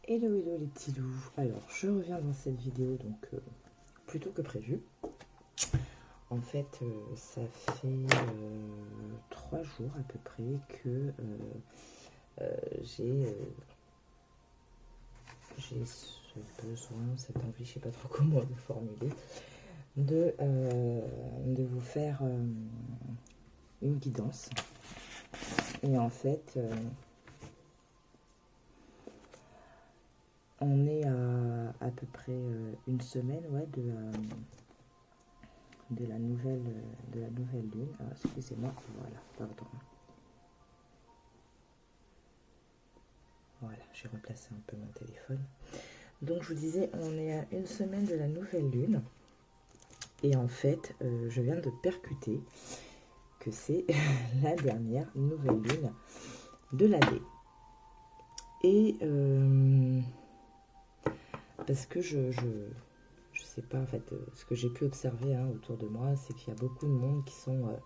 Hello hello les petits loups. Alors je reviens dans cette vidéo donc plus tôt que prévu. En fait ça fait 3 jours à peu près que j'ai ce besoin, cette envie, je sais pas trop comment le formuler, de vous faire une guidance. Et en fait on est à peu près une semaine de la nouvelle lune. Ah, excusez-moi, voilà, pardon. Voilà, j'ai replacé un peu mon téléphone. Donc je vous disais, on est à une semaine de la nouvelle lune. Et en fait, je viens de percuter que c'est la dernière nouvelle lune de l'année. Et parce que je sais pas, en fait, ce que j'ai pu observer autour de moi, c'est qu'il y a beaucoup de monde qui sont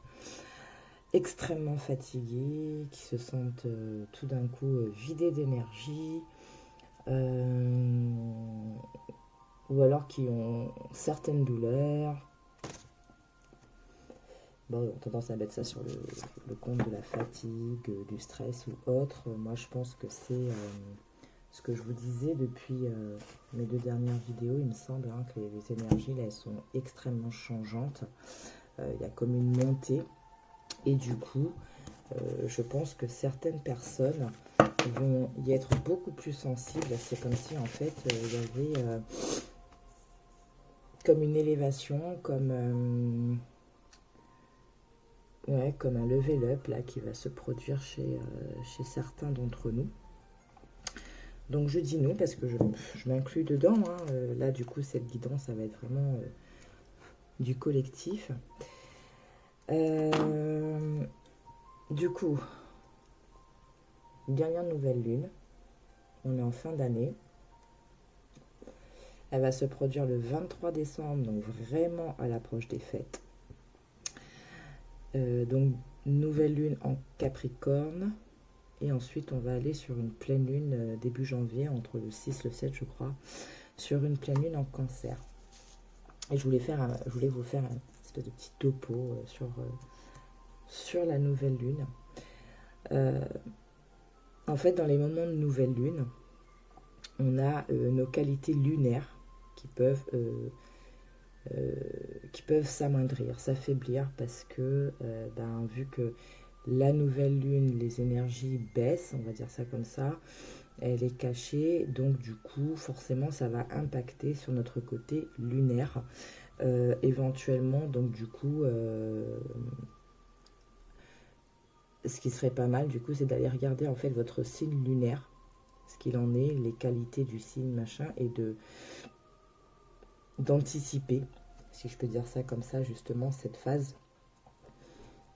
extrêmement fatigués, qui se sentent tout d'un coup vidés d'énergie, ou alors qui ont certaines douleurs. Bon, on a tendance à mettre ça sur le compte de la fatigue, du stress ou autre. Moi, je pense que c'est ce que je vous disais depuis mes 2 dernières vidéos. Il me semble que les énergies, là, elles sont extrêmement changeantes. Il y a comme une montée. Et du coup, je pense que certaines personnes vont y être beaucoup plus sensibles. C'est comme si, en fait, il y avait comme une élévation, comme un level up là, qui va se produire chez certains d'entre nous. Donc je dis nous parce que je m'inclus dedans. Là, du coup, cette guidance, ça va être vraiment du collectif. Du coup, dernière nouvelle lune. On est en fin d'année. Elle va se produire le 23 décembre, donc vraiment à l'approche des fêtes. Donc, nouvelle lune en Capricorne. Et ensuite, on va aller sur une pleine lune début janvier, entre le 6 et le 7, je crois, sur une pleine lune en Cancer. Et je voulais vous faire un espèce de petit topo sur la nouvelle lune. En fait, dans les moments de nouvelle lune, on a nos qualités lunaires qui peuvent s'amoindrir, s'affaiblir, parce que vu que la nouvelle lune, les énergies baissent, on va dire ça comme ça, elle est cachée, donc du coup forcément ça va impacter sur notre côté lunaire, éventuellement. Donc du coup ce qui serait pas mal du coup, c'est d'aller regarder en fait votre signe lunaire, ce qu'il en est, les qualités du signe machin, et d'anticiper, si je peux dire ça comme ça, justement cette phase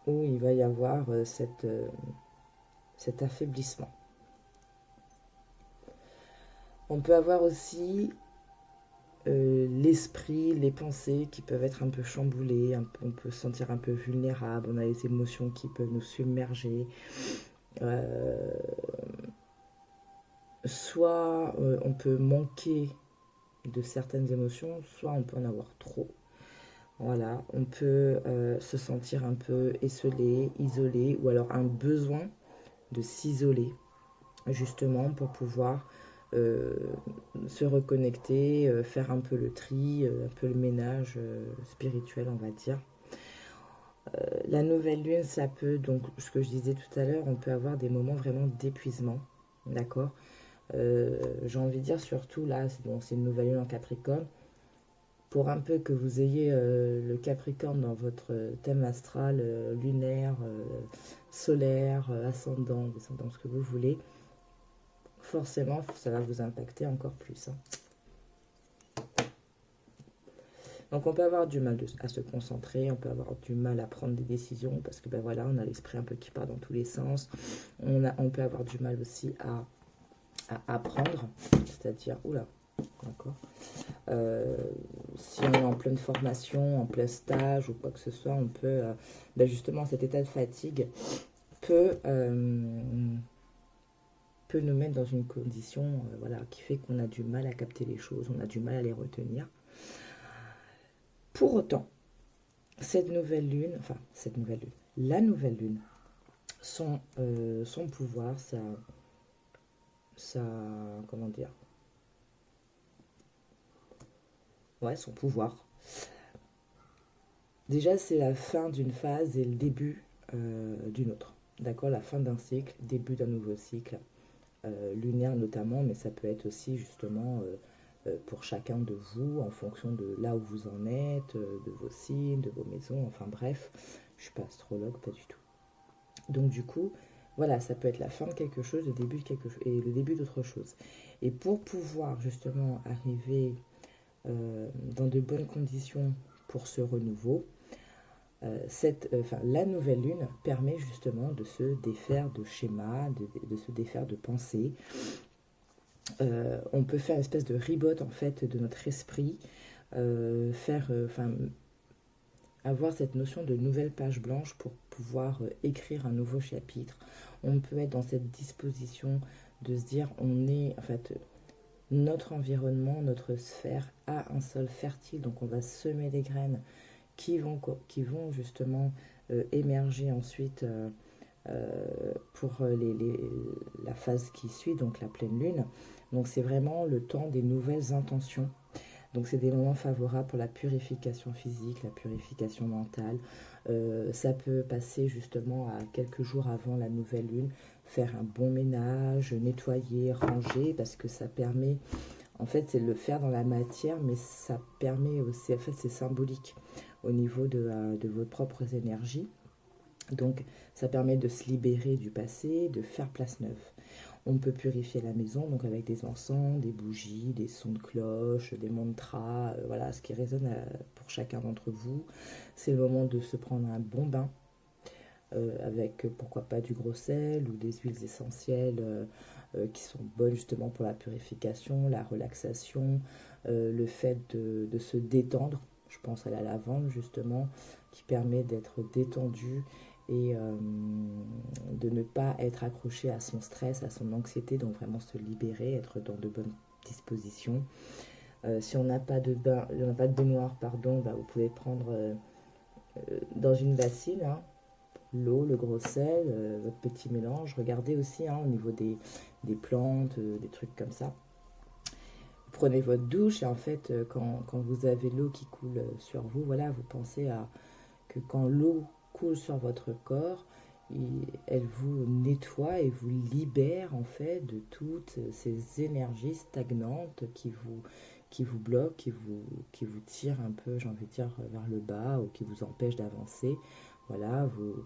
où il va y avoir cet affaiblissement. On peut avoir aussi l'esprit, les pensées qui peuvent être un peu chamboulées, on peut se sentir un peu vulnérable, on a les émotions qui peuvent nous submerger. Soit on peut manquer de certaines émotions, soit on peut en avoir trop. Voilà, on peut se sentir un peu esselé, isolé, ou alors un besoin de s'isoler, justement pour pouvoir se reconnecter, faire un peu le tri, un peu le ménage spirituel, on va dire. La nouvelle lune, ça peut, donc ce que je disais tout à l'heure, on peut avoir des moments vraiment d'épuisement, d'accord. J'ai envie de dire surtout là, c'est une nouvelle lune en Capricorne. Pour un peu que vous ayez le Capricorne dans votre thème astral, lunaire, solaire, ascendant, descendant, ce que vous voulez, forcément, ça va vous impacter encore plus. Donc on peut avoir du mal à se concentrer, on peut avoir du mal à prendre des décisions, parce que voilà, on a l'esprit un peu qui part dans tous les sens. On peut avoir du mal aussi à apprendre, c'est-à-dire, oula, d'accord. Si on est en pleine formation, en plein stage ou quoi que ce soit, on peut, justement, cet état de fatigue peut peut nous mettre dans une condition voilà, qui fait qu'on a du mal à capter les choses, on a du mal à les retenir. Pour autant, la nouvelle lune, son pouvoir, comment dire, ouais, son pouvoir. Déjà, c'est la fin d'une phase et le début d'une autre. D'accord, la fin d'un cycle, début d'un nouveau cycle, lunaire notamment, mais ça peut être aussi justement pour chacun de vous, en fonction de là où vous en êtes, de vos signes, de vos maisons, enfin bref, je ne suis pas astrologue, pas du tout. Donc du coup, voilà, ça peut être la fin de quelque chose, le début de quelque chose, et le début d'autre chose. Et pour pouvoir justement arriver dans de bonnes conditions pour ce renouveau, la nouvelle lune permet justement de se défaire de schémas, de se défaire de pensées. On peut faire une espèce de reboot en fait de notre esprit, avoir cette notion de nouvelle page blanche pour pouvoir écrire un nouveau chapitre. On peut être dans cette disposition de se dire on est en fait notre environnement, notre sphère a un sol fertile, donc on va semer des graines qui vont justement émerger ensuite pour la phase qui suit, donc la pleine lune. Donc c'est vraiment le temps des nouvelles intentions. Donc c'est des moments favorables pour la purification physique, la purification mentale. Ça peut passer justement à quelques jours avant la nouvelle lune, faire un bon ménage, nettoyer, ranger, parce que ça permet, en fait c'est le faire dans la matière, mais ça permet aussi, en fait c'est symbolique au niveau de vos propres énergies. Donc ça permet de se libérer du passé, de faire place neuve. On peut purifier la maison donc avec des encens, des bougies, des sons de cloche, des mantras, voilà ce qui résonne pour chacun d'entre vous. C'est le moment de se prendre un bon bain avec pourquoi pas du gros sel ou des huiles essentielles qui sont bonnes justement pour la purification, la relaxation, le fait de se détendre. Je pense à la lavande justement qui permet d'être détendu et de ne pas être accroché à son stress, à son anxiété, donc vraiment se libérer, être dans de bonnes dispositions. Si on n'a pas de bain, on n'a pas de baignoire, pardon, bah, vous pouvez prendre dans une bassine l'eau, le gros sel, votre petit mélange. Regardez aussi au niveau des plantes, des trucs comme ça. Prenez votre douche et en fait, quand vous avez l'eau qui coule sur vous, voilà, vous pensez que quand l'eau coule sur votre corps, elle vous nettoie et vous libère en fait de toutes ces énergies stagnantes qui vous bloquent, qui vous tirent un peu, j'ai envie de dire, vers le bas ou qui vous empêchent d'avancer. Voilà, vous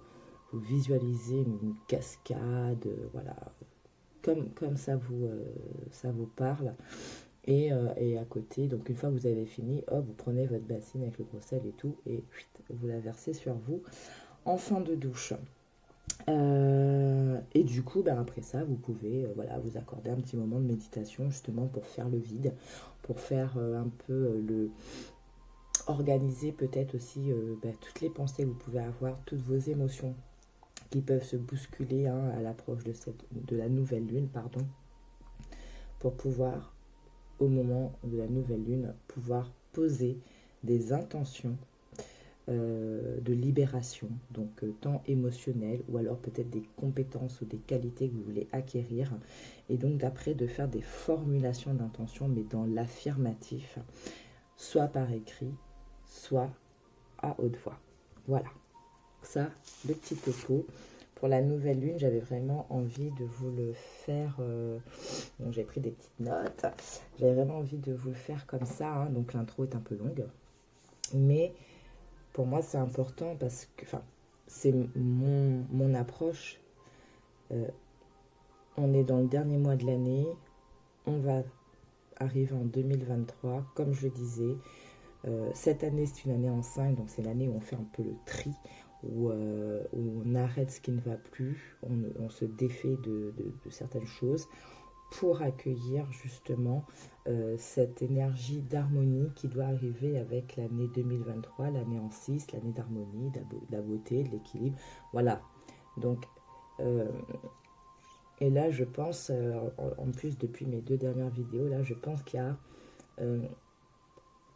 visualisez une cascade, voilà, comme ça vous parle. Et à côté, donc une fois que vous avez fini, hop, vous prenez votre bassine avec le gros sel et tout, et vous la versez sur vous en fin de douche. Et du coup, après ça, vous pouvez voilà, vous accorder un petit moment de méditation justement pour faire le vide, pour faire un peu organiser peut-être aussi toutes les pensées que vous pouvez avoir, toutes vos émotions qui peuvent se bousculer à l'approche de la nouvelle lune, pardon, pour pouvoir au moment de la nouvelle lune, pouvoir poser des intentions de libération, donc tant émotionnelles ou alors peut-être des compétences ou des qualités que vous voulez acquérir, et donc d'après de faire des formulations d'intention, mais dans l'affirmatif, soit par écrit, soit à haute voix. Voilà, ça, le petit topo. Pour la nouvelle lune, j'avais vraiment envie de vous le faire. Bon, j'ai pris des petites notes. J'avais vraiment envie de vous le faire comme ça. Donc l'intro est un peu longue. Mais pour moi, c'est important parce que c'est mon approche. On est dans le dernier mois de l'année. On va arriver en 2023. Comme je le disais, cette année, c'est une année en 5. Donc c'est l'année où on fait un peu le tri. Où on arrête ce qui ne va plus, on se défait de certaines choses pour accueillir justement cette énergie d'harmonie qui doit arriver avec l'année 2023, l'année en 6, l'année d'harmonie, de la beauté, de l'équilibre. Voilà. Donc, Et là, je pense, en plus depuis mes 2 dernières vidéos, là, je pense qu'il y a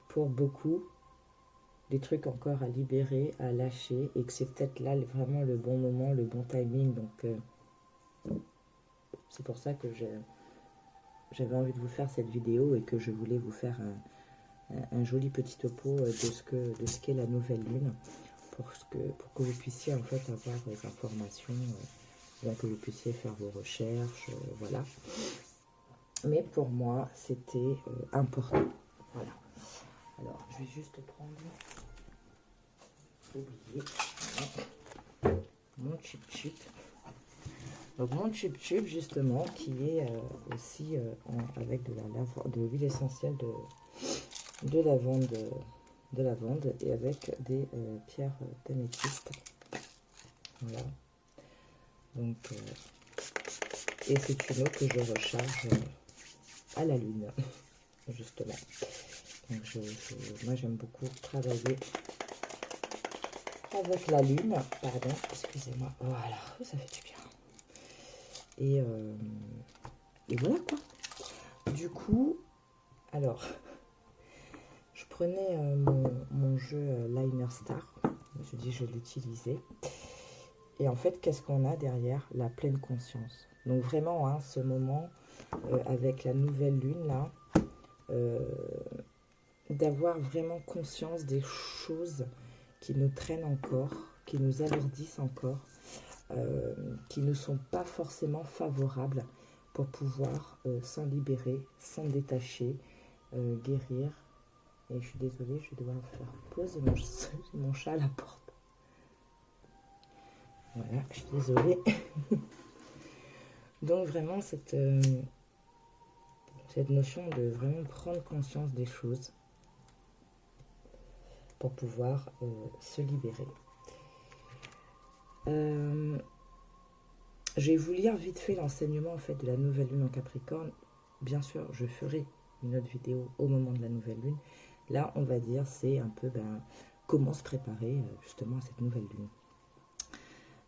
pour beaucoup des trucs encore à libérer, à lâcher, et que c'est peut-être là vraiment le bon moment, le bon timing. Donc, c'est pour ça que j'avais envie de vous faire cette vidéo et que je voulais vous faire un joli petit topo de ce qu'est la nouvelle lune pour que vous puissiez en fait avoir des informations, bien que vous puissiez faire vos recherches, voilà. Mais pour moi, c'était important. Voilà. Alors, je vais juste prendre, oublier, mon chip chip. Donc mon chip chip justement qui est aussi avec de l'huile essentielle de lavande et avec des pierres d'améthyste. Voilà. Donc et c'est une eau que je recharge à la lune justement. Donc moi j'aime beaucoup travailler avec la lune. Pardon, excusez-moi. Voilà, ça fait du bien. Et voilà quoi. Du coup, alors, je prenais mon jeu Liner Star. Je dis je l'utilisais. Et en fait, qu'est-ce qu'on a derrière? La pleine conscience. Donc vraiment, hein, ce moment avec la nouvelle lune là, d'avoir vraiment conscience des choses qui nous traînent encore, qui nous alourdissent encore, qui ne sont pas forcément favorables pour pouvoir s'en libérer, s'en détacher, guérir. Et je suis désolée, je vais devoir faire poser mon chat à la porte. Voilà, je suis désolée. Donc vraiment cette notion de vraiment prendre conscience des choses pour pouvoir se libérer. Je vais vous lire vite fait l'enseignement en fait de la nouvelle lune en Capricorne. Bien sûr, je ferai une autre vidéo au moment de la nouvelle lune. Là, on va dire, c'est un peu comment se préparer justement à cette nouvelle lune.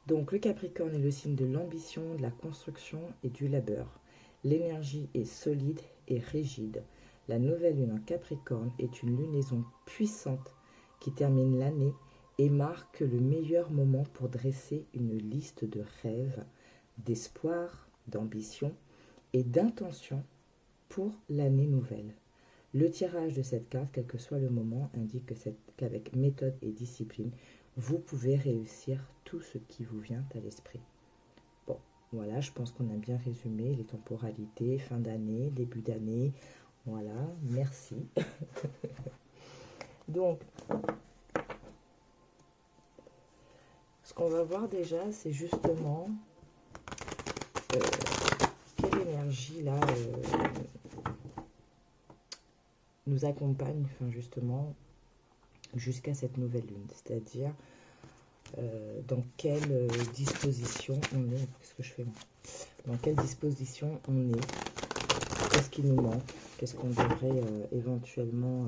Donc, le Capricorne est le signe de l'ambition, de la construction et du labeur. L'énergie est solide et rigide. La nouvelle lune en Capricorne est une lunaison puissante qui termine l'année et marque le meilleur moment pour dresser une liste de rêves, d'espoir, d'ambition et d'intention pour l'année nouvelle. Le tirage de cette carte, quel que soit le moment, indique qu'avec méthode et discipline, vous pouvez réussir tout ce qui vous vient à l'esprit. Bon, voilà, je pense qu'on a bien résumé les temporalités, fin d'année, début d'année. Voilà, merci. Donc, ce qu'on va voir déjà, c'est justement quelle énergie là nous accompagne, enfin justement, jusqu'à cette nouvelle lune. C'est-à-dire dans quelle disposition on est. Qu'est-ce que je fais moi? Dans quelle disposition on est? Qu'est-ce qui nous manque? Qu'est-ce qu'on devrait éventuellement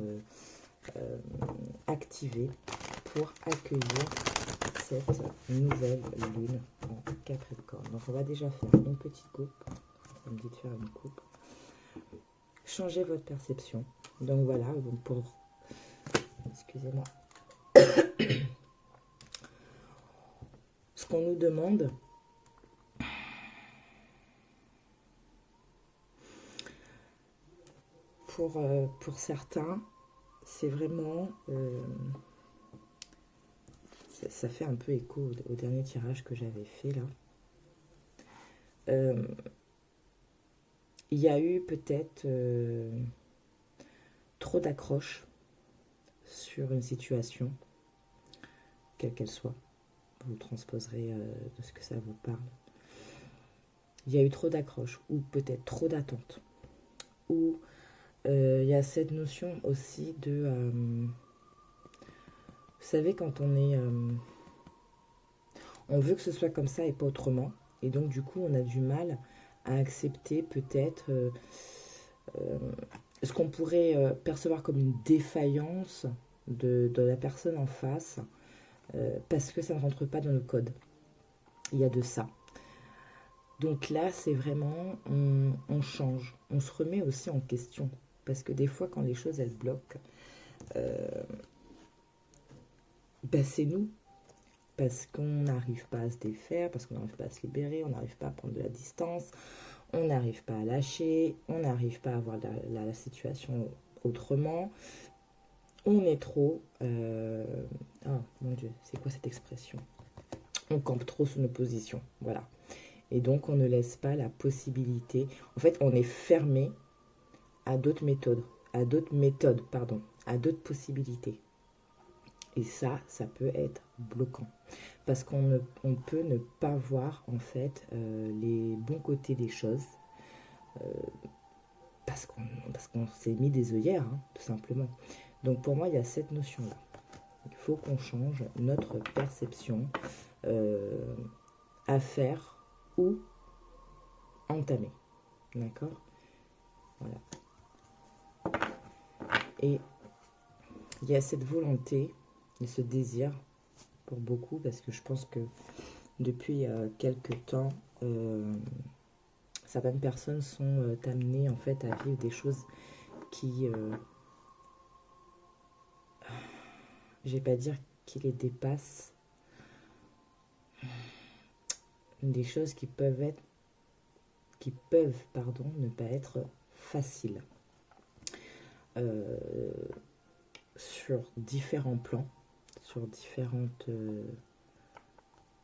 activer pour accueillir cette nouvelle lune en Capricorne? Donc on va déjà faire une petite coupe. Ça me dit de faire une coupe. Changez votre perception. Donc voilà, donc pour... Excusez-moi. Ce qu'on nous demande, pour certains, c'est vraiment... ça fait un peu écho au dernier tirage que j'avais fait là. Il y a eu peut-être trop d'accroches sur une situation, quelle qu'elle soit. Vous transposerez de ce que ça vous parle. Il y a eu trop d'accroches, ou peut-être trop d'attentes. Ou il y a cette notion aussi de... vous savez, quand on est... on veut que ce soit comme ça et pas autrement. Et donc, du coup, on a du mal à accepter peut-être ce qu'on pourrait percevoir comme une défaillance de la personne en face, parce que ça ne rentre pas dans le code. Il y a de ça. Donc là, c'est vraiment, on change, on se remet aussi en question. Parce que des fois, quand les choses, elles bloquent, euh, ben c'est nous. Parce qu'on n'arrive pas à se défaire, parce qu'on n'arrive pas à se libérer, on n'arrive pas à prendre de la distance, on n'arrive pas à lâcher, on n'arrive pas à voir la situation autrement. On est trop... Oh mon Dieu, c'est quoi cette expression? On campe trop sur nos positions, voilà. Et donc, on ne laisse pas la possibilité... En fait, on est fermé à d'autres méthodes, pardon, à d'autres possibilités. Et ça peut être bloquant. Parce on peut ne pas voir, en fait, les bons côtés des choses. euh, parce qu'on s'est mis des œillères, hein, tout simplement. Donc, pour moi, il y a cette notion-là. Il faut qu'on change notre perception euh, à faire ou entamer. D'accord? Voilà. Et il y a cette volonté et ce désir pour beaucoup, parce que je pense que depuis quelques temps, certaines personnes sont amenées en fait à vivre des choses qui, je vais pas dire qui les dépassent, des choses qui peuvent ne pas être faciles euh, sur différents plans, sur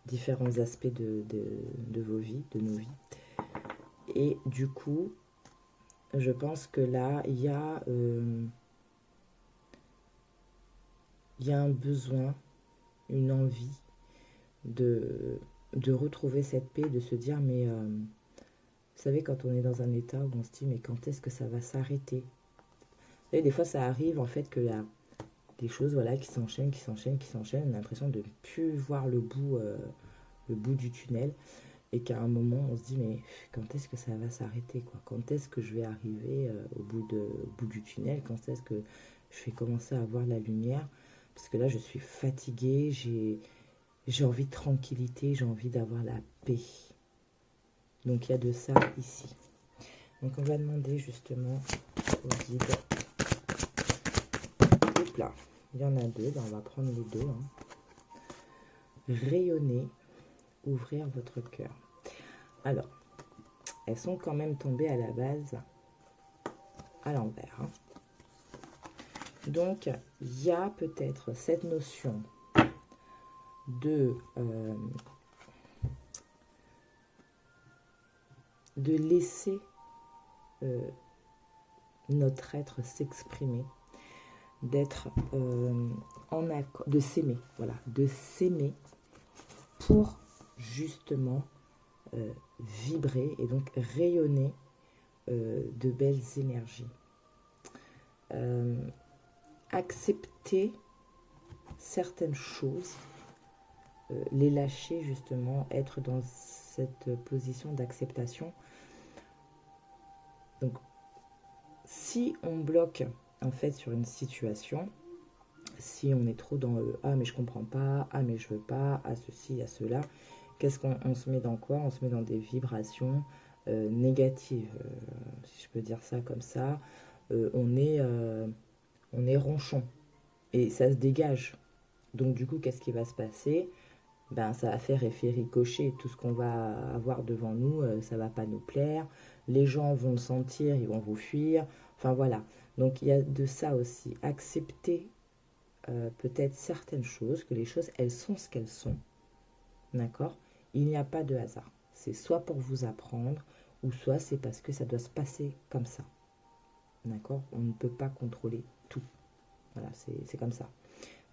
différents aspects de vos vies, de nos vies. Et du coup, je pense que là, il y a un besoin, une envie de retrouver cette paix, de se dire, mais vous savez, quand on est dans un état où on se dit, mais quand est-ce que ça va s'arrêter? Vous savez, des fois, ça arrive en fait qu'il y a des choses voilà, qui s'enchaînent, qui s'enchaînent, qui s'enchaînent. On a l'impression de ne plus voir le bout du tunnel. Et qu'à un moment, on se dit, mais quand est-ce que ça va s'arrêter, quoi? Quand est-ce que je vais arriver au bout du tunnel? Quand est-ce que je vais commencer à voir la lumière? Parce que là, je suis fatiguée, j'ai envie de tranquillité, j'ai envie d'avoir la paix. Donc, il y a de ça ici. Donc, on va demander justement au guide. Hop là, il y en a deux, ben on va prendre les deux. Hein. Rayonner, ouvrir votre cœur. Alors, elles sont quand même tombées à la base à l'envers. Hein. Donc, il y a peut-être cette notion de laisser notre être s'exprimer, d'être en accord, de s'aimer, voilà, de s'aimer pour justement vibrer et donc rayonner de belles énergies. Accepter certaines choses, les lâcher justement, être dans cette position d'acceptation. Donc, si on bloque en fait sur une situation, si on est trop dans ah mais je comprends pas, ah mais je veux pas, ah ceci, ah cela, qu'est-ce qu'on se met dans quoi? On se met dans des vibrations négatives, si je peux dire ça comme ça. On est ronchon et ça se dégage. Donc du coup, qu'est-ce qui va se passer? Ben, ça va faire effet ricochet. Tout ce qu'on va avoir devant nous, ça va pas nous plaire. Les gens vont le sentir, ils vont vous fuir. Enfin voilà. Donc il y a de ça aussi. Accepter peut-être certaines choses, que les choses, elles sont ce qu'elles sont. D'accord? Il n'y a pas de hasard. C'est soit pour vous apprendre, ou soit c'est parce que ça doit se passer comme ça. D'accord? On ne peut pas contrôler tout. Voilà, c'est comme ça.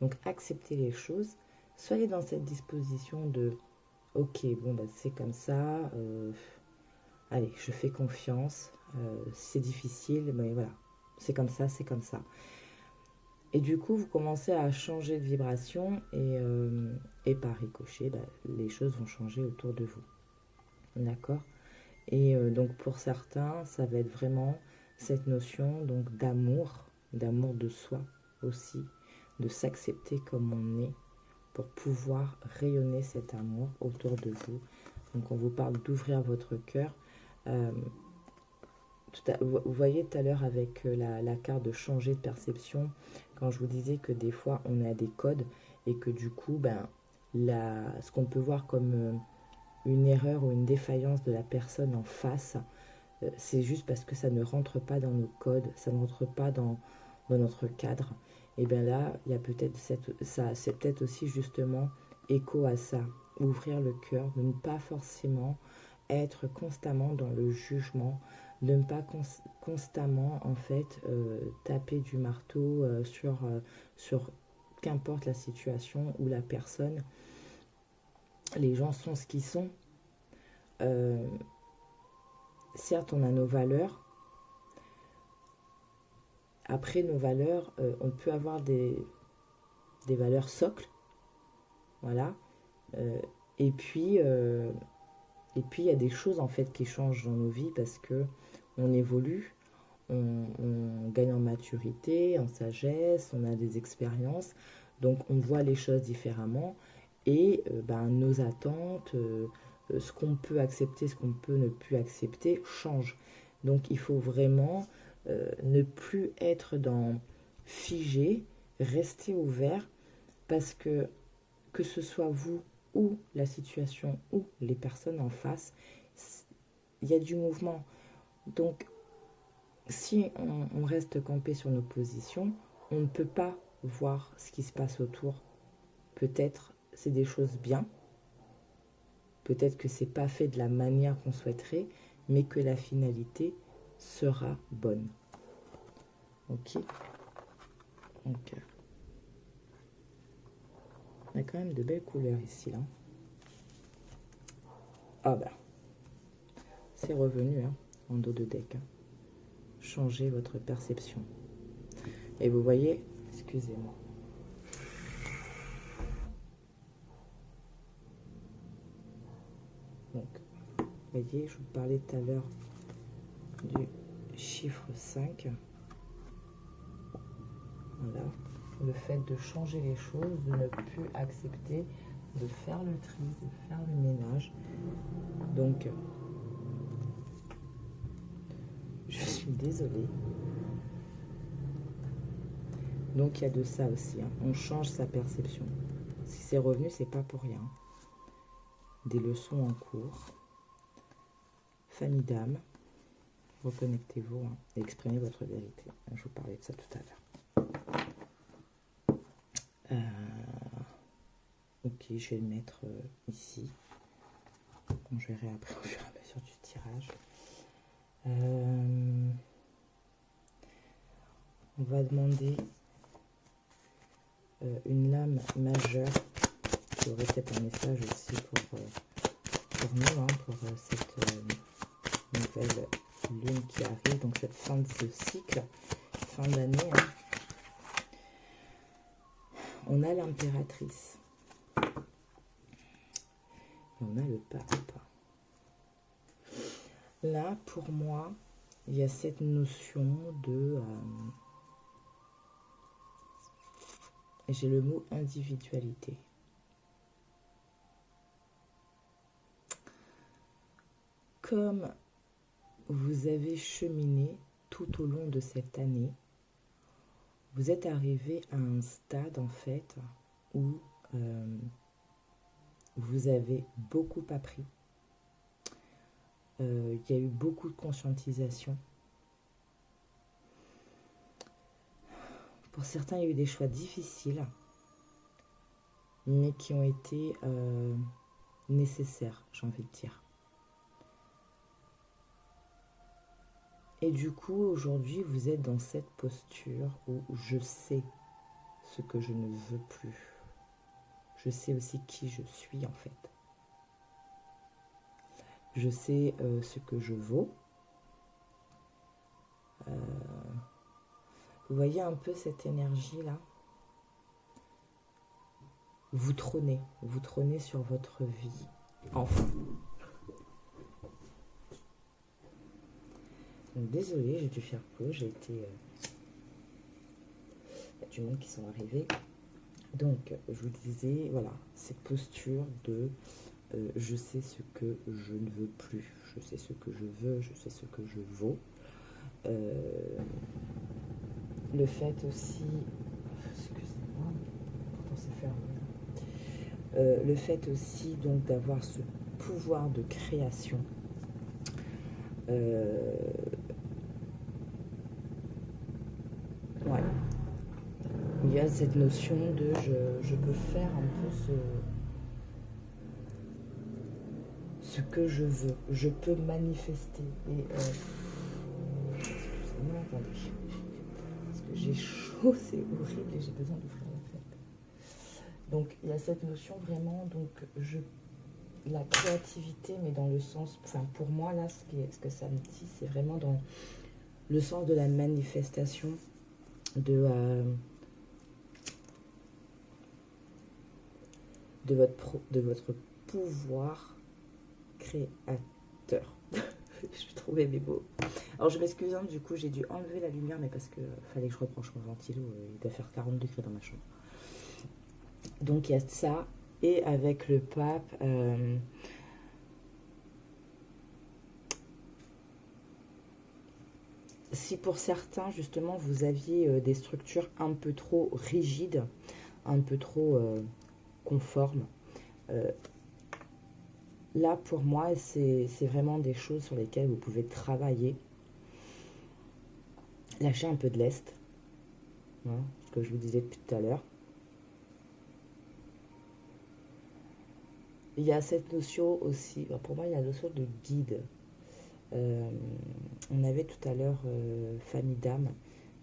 Donc acceptez les choses. Soyez dans cette disposition de ok, bon, bah, c'est comme ça. Allez, je fais confiance. C'est difficile, mais voilà. C'est comme ça, c'est comme ça. Et du coup, vous commencez à changer de vibration et par ricochet, bah, les choses vont changer autour de vous. D'accord? Et donc pour certains, ça va être vraiment cette notion donc d'amour de soi aussi, de s'accepter comme on est pour pouvoir rayonner cet amour autour de vous. Donc on vous parle d'ouvrir votre cœur. Vous voyez tout à l'heure avec la carte de changer de perception, quand je vous disais que des fois on a des codes et que du coup, ben, ce qu'on peut voir comme une erreur ou une défaillance de la personne en face, c'est juste parce que ça ne rentre pas dans nos codes, ça ne rentre pas dans notre cadre. Et bien là, il y a peut-être c'est peut-être aussi justement écho à ça, ouvrir le cœur, de ne pas forcément être constamment dans le jugement, de ne pas constamment en fait taper du marteau sur qu'importe la situation ou la personne. Les gens sont ce qu'ils sont. Certes, on a nos valeurs. Après nos valeurs, on peut avoir des valeurs socles. Voilà. Et puis, il y a des choses en fait qui changent dans nos vies parce que on évolue, on gagne en maturité, en sagesse, on a des expériences. Donc, on voit les choses différemment. Et nos attentes, ce qu'on peut accepter, ce qu'on peut ne plus accepter, change. Donc il faut vraiment ne plus être dans figé, rester ouvert, parce que ce soit vous ou la situation ou les personnes en face, il y a du mouvement. Donc si on reste campé sur nos positions, on ne peut pas voir ce qui se passe autour. Peut-être c'est des choses bien, peut-être que c'est pas fait de la manière qu'on souhaiterait, mais que la finalité sera bonne. Ok. Donc, on a quand même de belles couleurs ici, là. Ah bah, c'est revenu, hein, en dos de deck. Hein. Changez votre perception. Et vous voyez, excusez-moi. Donc, vous voyez, je vous parlais tout à l'heure du chiffre 5. Voilà. Le fait de changer les choses, de ne plus accepter, de faire le tri, de faire le ménage. Donc, je suis désolée. Donc, il y a de ça aussi. Hein. On change sa perception. Si c'est revenu, c'est pas pour rien. Des leçons en cours. Famille d'âme. Reconnectez-vous hein, et exprimez votre vérité. Je vous parlais de ça tout à l'heure. Ok, je vais le mettre ici. Bon, je verrai après au fur et à mesure du tirage. On va demander une lame majeure. Qui aurait peut-être un message aussi pour nous, hein, pour cette nouvelle lune qui arrive. Donc cette fin de ce cycle, fin d'année. Hein. On a l'impératrice. Et on a le pape. Là, pour moi, il y a cette notion de... j'ai le mot individualité. Comme vous avez cheminé tout au long de cette année, vous êtes arrivé à un stade, en fait, où vous avez beaucoup appris. Il y a eu beaucoup de conscientisation. Pour certains, il y a eu des choix difficiles, mais qui ont été nécessaires, j'ai envie de dire. Et du coup, aujourd'hui, vous êtes dans cette posture où je sais ce que je ne veux plus. Je sais aussi qui je suis, en fait. Je sais ce que je vaux. Vous voyez un peu cette énergie-là? Vous trônez sur votre vie. Enfin. Donc, désolée, j'ai dû faire pause. J'ai été... Il y a du monde qui sont arrivés. Donc, je vous disais, voilà, cette posture de je sais ce que je ne veux plus, je sais ce que je veux, je sais ce que je vaux. Le fait aussi, excusez-moi, pourtant c'est fermé. Le fait aussi donc d'avoir ce pouvoir de création. Ouais. Il y a cette notion de je peux faire un peu ce que je veux. Je peux manifester. Et excusez-moi, attendez. Parce que j'ai chaud, c'est horrible et j'ai besoin d'ouvrir la fenêtre. Donc il y a cette notion vraiment, donc la créativité, mais dans le sens, enfin pour moi là, ce que ça me dit, c'est vraiment dans le sens de la manifestation, de votre pouvoir créateur. Je vais trouver mes mots. Alors je m'excuse, hein, du coup j'ai dû enlever la lumière, mais parce que fallait que je rebranche mon ventilo, il doit faire 40 degrés dans ma chambre. Donc il y a ça, et avec le pape, si pour certains justement vous aviez des structures un peu trop rigides, un peu trop conformes, là pour moi c'est vraiment des choses sur lesquelles vous pouvez travailler. Lâcher un peu de lest, hein, ce que je vous disais depuis tout à l'heure. Il y a cette notion aussi, pour moi il y a la notion de guide. On avait tout à l'heure famille d'âme,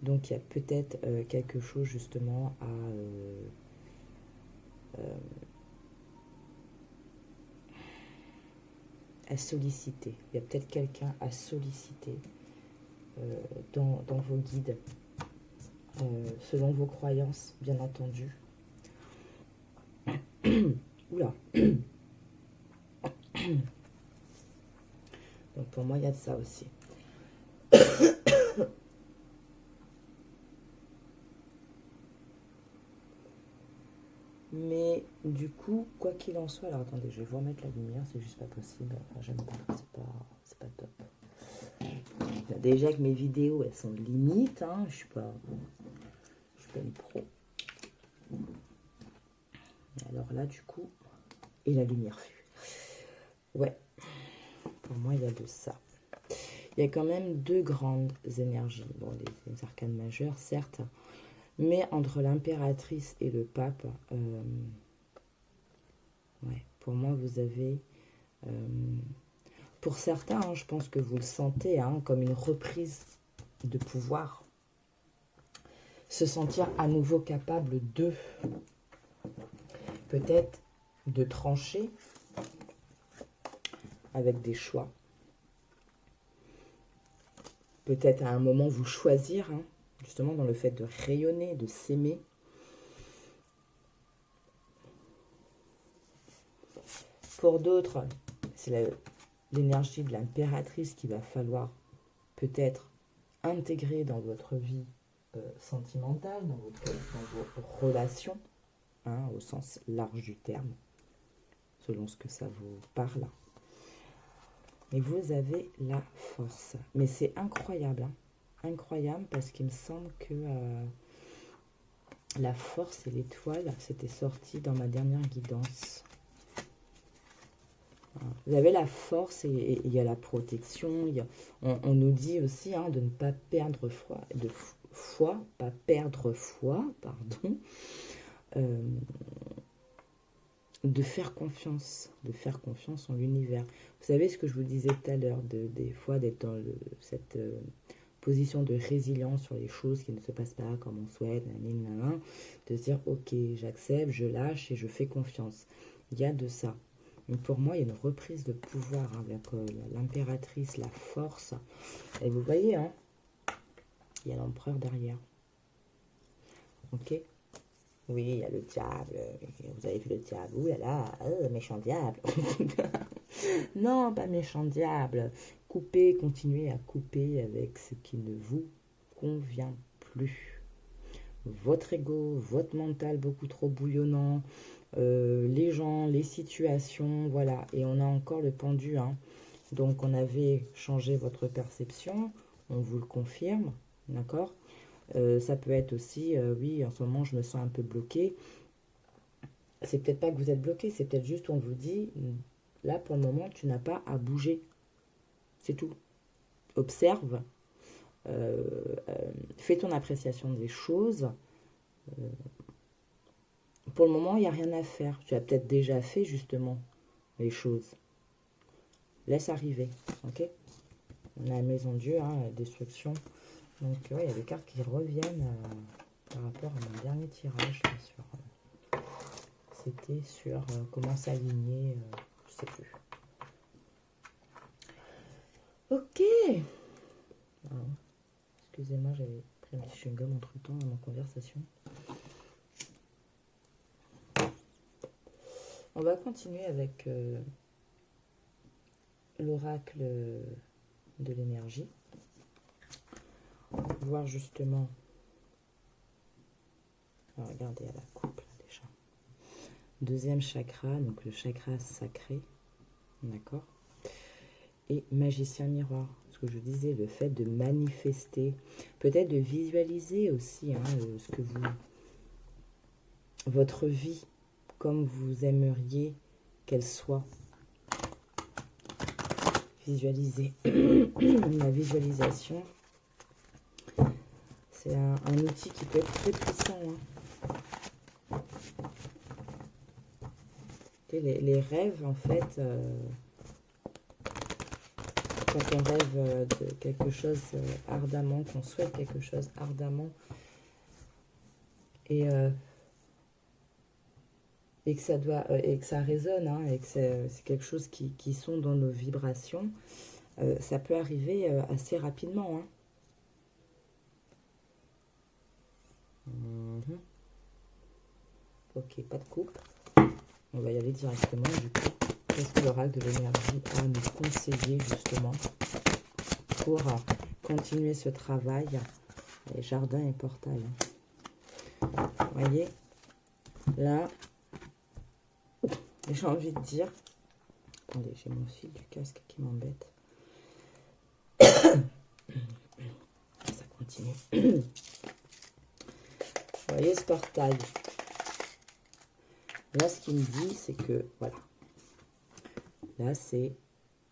donc il y a peut-être quelque chose justement à solliciter. Il y a peut-être quelqu'un à solliciter dans vos guides, selon vos croyances, bien entendu. Oula. Donc pour moi, il y a de ça aussi. Mais du coup, quoi qu'il en soit, alors attendez, je vais vous remettre la lumière, c'est juste pas possible. Enfin, j'aime pas, c'est pas top. Déjà que mes vidéos, elles sont limites, hein, je suis pas une pro. Alors là, du coup, et la lumière fut. Ouais, pour moi, il y a de ça. Il y a quand même deux grandes énergies. Bon, les arcanes majeures, certes, mais entre l'impératrice et le pape, ouais, pour moi, vous avez... pour certains, hein, je pense que vous le sentez, hein, comme une reprise de pouvoir. Se sentir à nouveau capable de... peut-être de trancher avec des choix. Peut-être à un moment vous choisir, hein, justement dans le fait de rayonner, de s'aimer. Pour d'autres, c'est l'énergie de l'impératrice qu'il va falloir peut-être intégrer dans votre vie sentimentale, dans vos relations, hein, au sens large du terme, selon ce que ça vous parle. Et vous avez la force. Mais c'est incroyable, hein, incroyable, parce qu'il me semble que la force et l'étoile, c'était sorti dans ma dernière guidance. Vous avez la force et il y a la protection. On nous dit aussi, hein, de ne pas perdre foi, pas perdre foi, pardon. De faire confiance en l'univers. Vous savez ce que je vous disais tout à l'heure, des fois d'être dans cette position de résilience sur les choses qui ne se passent pas comme on souhaite, de se dire ok, j'accepte, je lâche et je fais confiance. Il y a de ça. Mais pour moi, il y a une reprise de pouvoir avec l'impératrice, la force. Et vous voyez, hein, il y a l'empereur derrière. Ok ? Oui, il y a le diable. Vous avez vu le diable. Ouh là là, méchant diable. Non, pas méchant diable. Coupez, continuez à couper avec ce qui ne vous convient plus. Votre ego, votre mental beaucoup trop bouillonnant, les gens, les situations, voilà. Et on a encore le pendu, hein. Donc, on avait changé votre perception, on vous le confirme, d'accord? Ça peut être aussi, oui, en ce moment, je me sens un peu bloquée. C'est peut-être pas que vous êtes bloqué, c'est peut-être juste on vous dit, là, pour le moment, tu n'as pas à bouger. C'est tout. Observe, fais ton appréciation des choses. Pour le moment, il n'y a rien à faire. Tu as peut-être déjà fait, justement, les choses. Laisse arriver, ok? On a la maison de Dieu, hein, la destruction. Donc, ouais, il y a des cartes qui reviennent par rapport à mon dernier tirage. C'était sur comment s'aligner, je sais plus. Ok. Alors, excusez-moi, j'avais pris un petit chewing-gum entre-temps dans ma conversation. On va continuer avec l'oracle de l'énergie. Voir justement. Alors, regardez à la coupe là, déjà. Deuxième chakra, donc le chakra sacré. D'accord? Et magicien miroir. Ce que je disais, le fait de manifester, peut-être de visualiser aussi, hein, ce que vous, votre vie, comme vous aimeriez qu'elle soit. Visualiser. La visualisation, c'est un outil qui peut être très puissant. Hein. Les rêves, en fait, quand on rêve de quelque chose ardemment, qu'on souhaite quelque chose ardemment, et que ça doit et que ça résonne, hein, et que c'est quelque chose qui sont dans nos vibrations, ça peut arriver assez rapidement. Hein. Ok, pas de coupe. On va y aller directement du coup. Qu'est-ce que l'oracle de l'énergie a à nous conseiller justement pour continuer ce travail, les jardins et portails. Vous voyez, là, j'ai envie de dire, attendez, j'ai mon fil du casque qui m'embête. Ça continue. Vous voyez ce portail? Là, ce qu'il me dit, c'est que, voilà, là,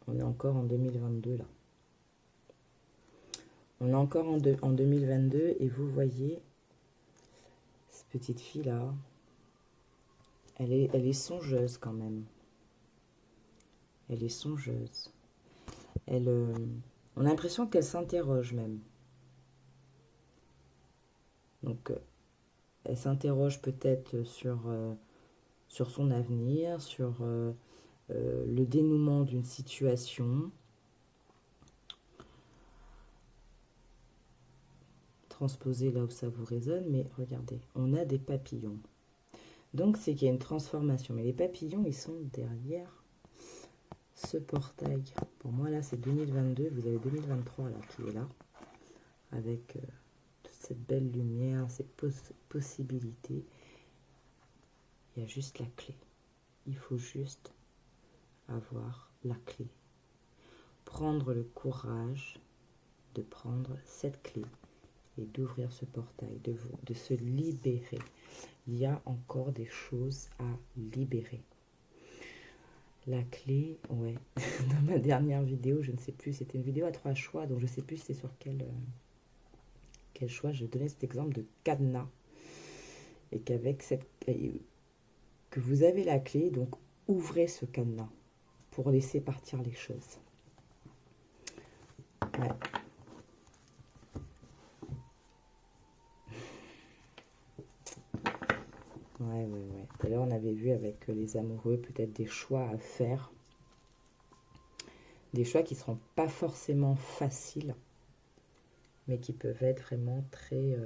on est encore en 2022, là. On est encore en 2022, et vous voyez, cette petite fille-là, elle est songeuse quand même. Elle est songeuse. On a l'impression qu'elle s'interroge même. Donc, elle s'interroge peut-être sur son avenir, sur le dénouement d'une situation. Transposer là où ça vous résonne, mais regardez, on a des papillons. Donc, c'est qu'il y a une transformation. Mais les papillons, ils sont derrière ce portail. Pour moi, là, c'est 2022. Vous avez 2023 là, qui est là. Avec toute cette belle lumière, ces possibilités. Il y a juste la clé. Il faut juste avoir la clé. Prendre le courage de prendre cette clé et d'ouvrir ce portail, de se libérer. Il y a encore des choses à libérer. La clé, ouais, dans ma dernière vidéo, je ne sais plus, c'était une vidéo à 3 choix, donc je ne sais plus c'est sur quel choix. Je donnais cet exemple de cadenas. Et qu'avec que vous avez la clé, donc ouvrez ce cadenas pour laisser partir les choses. Ouais. Ouais. Tout à l'heure, on avait vu avec les amoureux peut-être des choix à faire. Des choix qui ne seront pas forcément faciles, mais qui peuvent être vraiment très,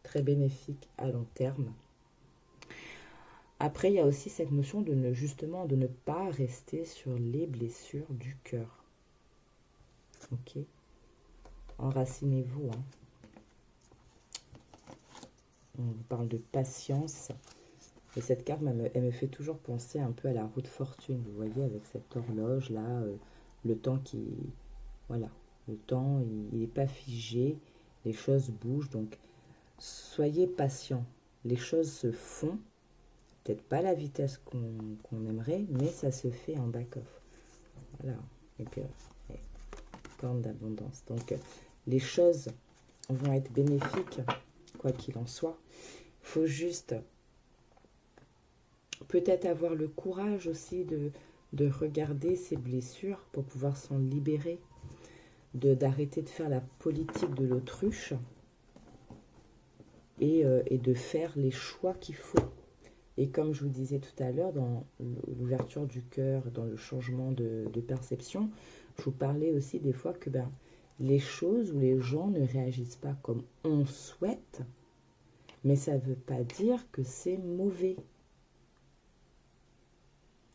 très bénéfiques à long terme. Après, il y a aussi cette notion de ne pas rester sur les blessures du cœur. Ok? Enracinez-vous, hein. On vous parle de patience. Et cette carte, elle me fait toujours penser un peu à la roue de fortune, vous voyez, avec cette horloge-là, le temps qui... Voilà, le temps, il n'est pas figé, les choses bougent, donc soyez patient. Les choses se font, peut-être pas à la vitesse qu'on aimerait, mais ça se fait en back-off. Voilà, et puis, corne d'abondance. Donc, les choses vont être bénéfiques, quoi qu'il en soit. Il faut juste peut-être avoir le courage aussi de regarder ses blessures pour pouvoir s'en libérer, d'arrêter de faire la politique de l'autruche et de faire les choix qu'il faut. Et comme je vous disais tout à l'heure, dans l'ouverture du cœur, dans le changement de perception, je vous parlais aussi des fois que les choses ou les gens ne réagissent pas comme on souhaite, mais ça ne veut pas dire que c'est mauvais.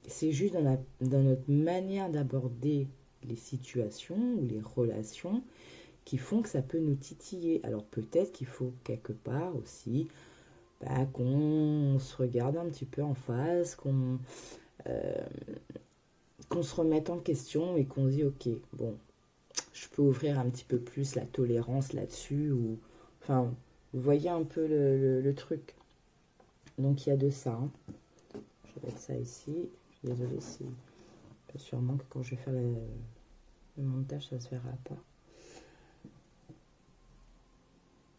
C'est juste dans notre manière d'aborder les situations ou les relations qui font que ça peut nous titiller. Alors peut-être qu'il faut quelque part aussi qu'on se regarde un petit peu en face, qu'on se remette en question et qu'on se dit ok, bon, je peux ouvrir un petit peu plus la tolérance là-dessus, ou enfin, vous voyez un peu le truc. Donc il y a de ça. Hein. Je vais mettre ça ici. Je suis désolée si sûrement que quand je vais faire le montage, ça ne se verra pas.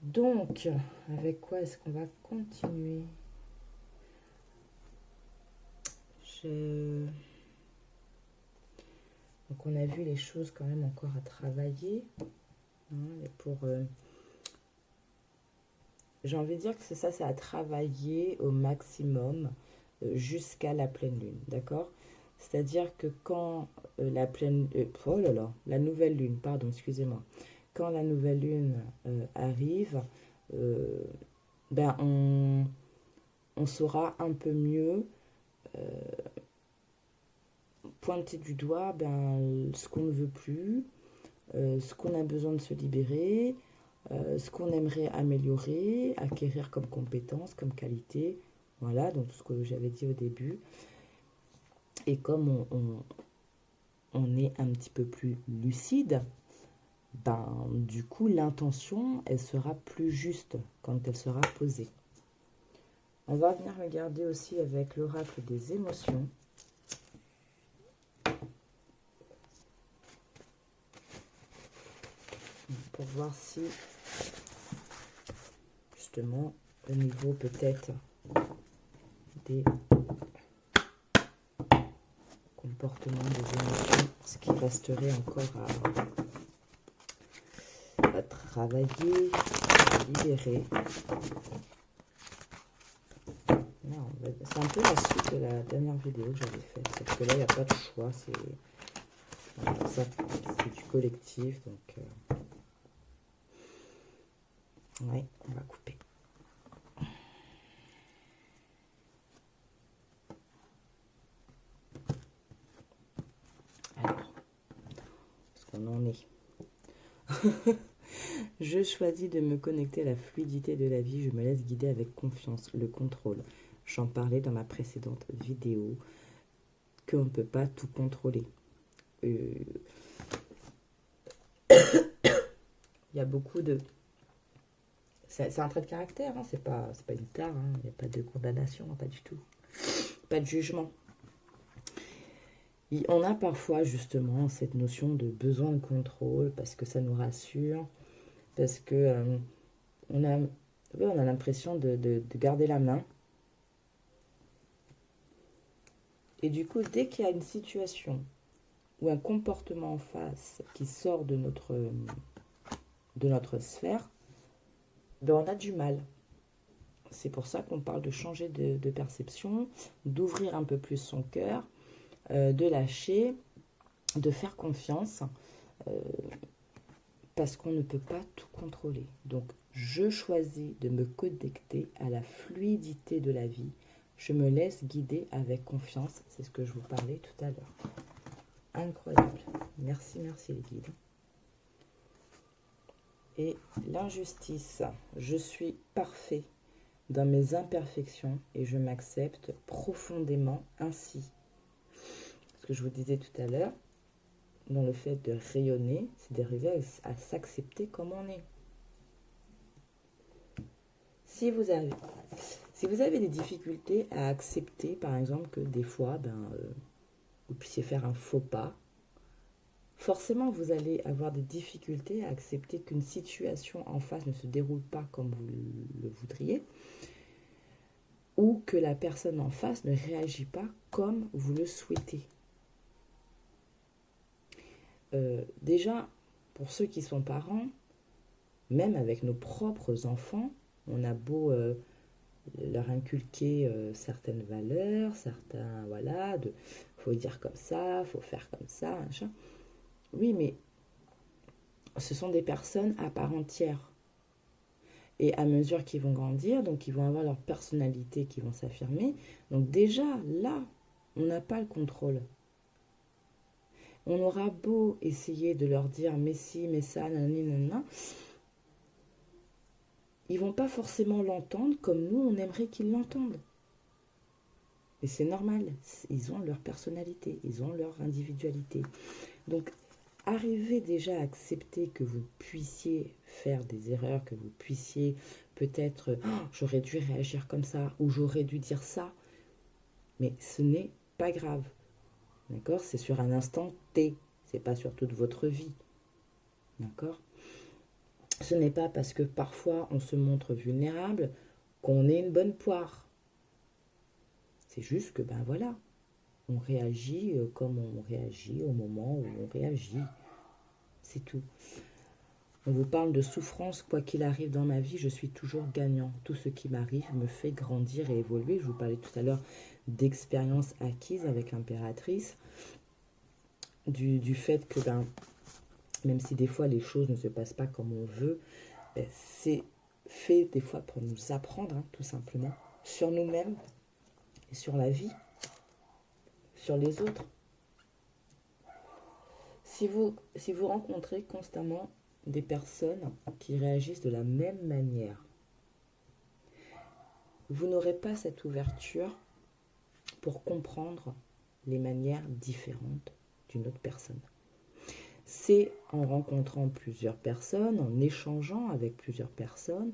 Donc, avec quoi est-ce qu'on va continuer? Donc, on a vu les choses quand même encore à travailler. Hein, j'ai envie de dire que c'est ça, c'est à travailler au maximum jusqu'à la pleine lune, d'accord? C'est-à-dire que quand la nouvelle lune, pardon, excusez-moi. Quand la nouvelle lune arrive, on saura un peu mieux pointer du doigt ce qu'on ne veut plus, ce qu'on a besoin de se libérer, ce qu'on aimerait améliorer, acquérir comme compétence, comme qualité. Voilà, donc tout ce que j'avais dit au début. Et comme on est un petit peu plus lucide, du coup, l'intention, elle sera plus juste quand elle sera posée. On va venir regarder aussi avec l'oracle des émotions. Pour voir si, justement, au niveau peut-être des comportements, des émotions, ce qui resterait encore à travailler, à libérer. C'est un peu la suite de la dernière vidéo que j'avais faite, parce que là, il n'y a pas de choix, c'est du collectif, donc ouais, on va couper. Alors, est-ce qu'on en est? Je choisis de me connecter à la fluidité de la vie, je me laisse guider avec confiance, le contrôle. J'en parlais dans ma précédente vidéo, qu'on ne peut pas tout contrôler. Il y a beaucoup de... C'est un trait de caractère, hein, c'est pas une tare, hein, il n'y a pas de condamnation, pas du tout. Pas de jugement. On a parfois justement cette notion de besoin de contrôle parce que ça nous rassure, parce que on a l'impression de garder la main. Et du coup, dès qu'il y a une situation ou un comportement en face qui sort de notre sphère, on a du mal. C'est pour ça qu'on parle de changer de perception, d'ouvrir un peu plus son cœur, de lâcher, de faire confiance, parce qu'on ne peut pas tout contrôler. Donc, je choisis de me connecter à la fluidité de la vie. Je me laisse guider avec confiance. C'est ce que je vous parlais tout à l'heure. Incroyable. Merci, merci les guides. Et l'injustice. Je suis parfait. dans mes imperfections et je m'accepte profondément ainsi. Ce que je vous disais tout à l'heure, dans le fait de rayonner, c'est d'arriver à s'accepter comme on est. Si vous avez des difficultés à accepter, par exemple, que des fois, vous puissiez faire un faux pas, forcément, vous allez avoir des difficultés à accepter qu'une situation en face ne se déroule pas comme vous le voudriez, ou que la personne en face ne réagit pas comme vous le souhaitez. Déjà, pour ceux qui sont parents, même avec nos propres enfants, on a beau leur inculquer certaines valeurs, certains, voilà, faut dire comme ça, faut faire comme ça, machin. Oui, mais ce sont des personnes à part entière. Et à mesure qu'ils vont grandir, donc ils vont avoir leur personnalité qui vont s'affirmer. Donc déjà, là, on n'a pas le contrôle. On aura beau essayer de leur dire mais si, mais ça, nanani, nanana, ils vont pas forcément l'entendre comme nous, on aimerait qu'ils l'entendent. Et c'est normal, ils ont leur personnalité, ils ont leur individualité. Donc, arrivez déjà à accepter que vous puissiez faire des erreurs, que vous puissiez peut-être j'aurais dû réagir comme ça ou j'aurais dû dire ça, mais ce n'est pas grave, d'accord? C'est sur un instant T, c'est pas sur toute votre vie, d'accord? Ce n'est pas parce que parfois on se montre vulnérable qu'on est une bonne poire. C'est juste que voilà, on réagit comme on réagit au moment où on réagit. C'est tout. On vous parle de souffrance, quoi qu'il arrive dans ma vie, je suis toujours gagnant. Tout ce qui m'arrive me fait grandir et évoluer. Je vous parlais tout à l'heure d'expériences acquises avec l'impératrice, du fait que même si des fois les choses ne se passent pas comme on veut, c'est fait des fois pour nous apprendre, tout simplement, sur nous-mêmes et sur la vie, sur les autres. Si vous rencontrez constamment des personnes qui réagissent de la même manière, vous n'aurez pas cette ouverture pour comprendre les manières différentes d'une autre personne. C'est en rencontrant plusieurs personnes, en échangeant avec plusieurs personnes,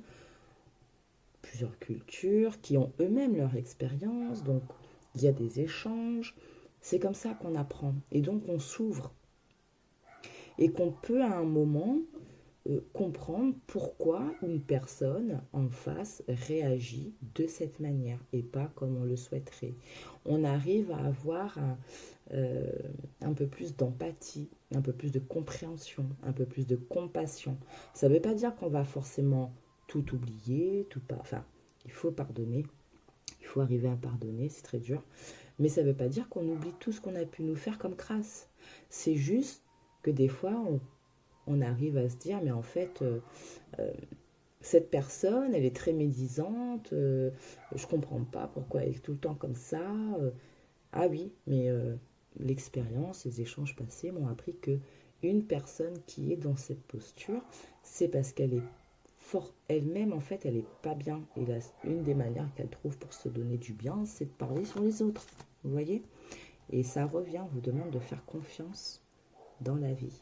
plusieurs cultures qui ont eux-mêmes leur expérience, donc il y a des échanges. C'est comme ça qu'on apprend et donc on s'ouvre et qu'on peut à un moment comprendre pourquoi une personne en face réagit de cette manière et pas comme on le souhaiterait. On arrive à avoir un peu plus d'empathie, un peu plus de compréhension, un peu plus de compassion. Ça ne veut pas dire qu'on va forcément tout oublier, enfin, il faut pardonner, il faut arriver à pardonner, c'est très dur, mais ça ne veut pas dire qu'on oublie tout ce qu'on a pu nous faire comme crasse. C'est juste que des fois, on arrive à se dire, mais en fait, cette personne, elle est très médisante, je comprends pas pourquoi elle est tout le temps comme ça. Ah oui, mais l'expérience, les échanges passés m'ont appris que une personne qui est dans cette posture, c'est parce qu'elle est forte elle-même, en fait, elle est pas bien. Et là, une des manières qu'elle trouve pour se donner du bien, c'est de parler sur les autres. Vous voyez? Et ça revient, on vous demande de faire confiance dans la vie.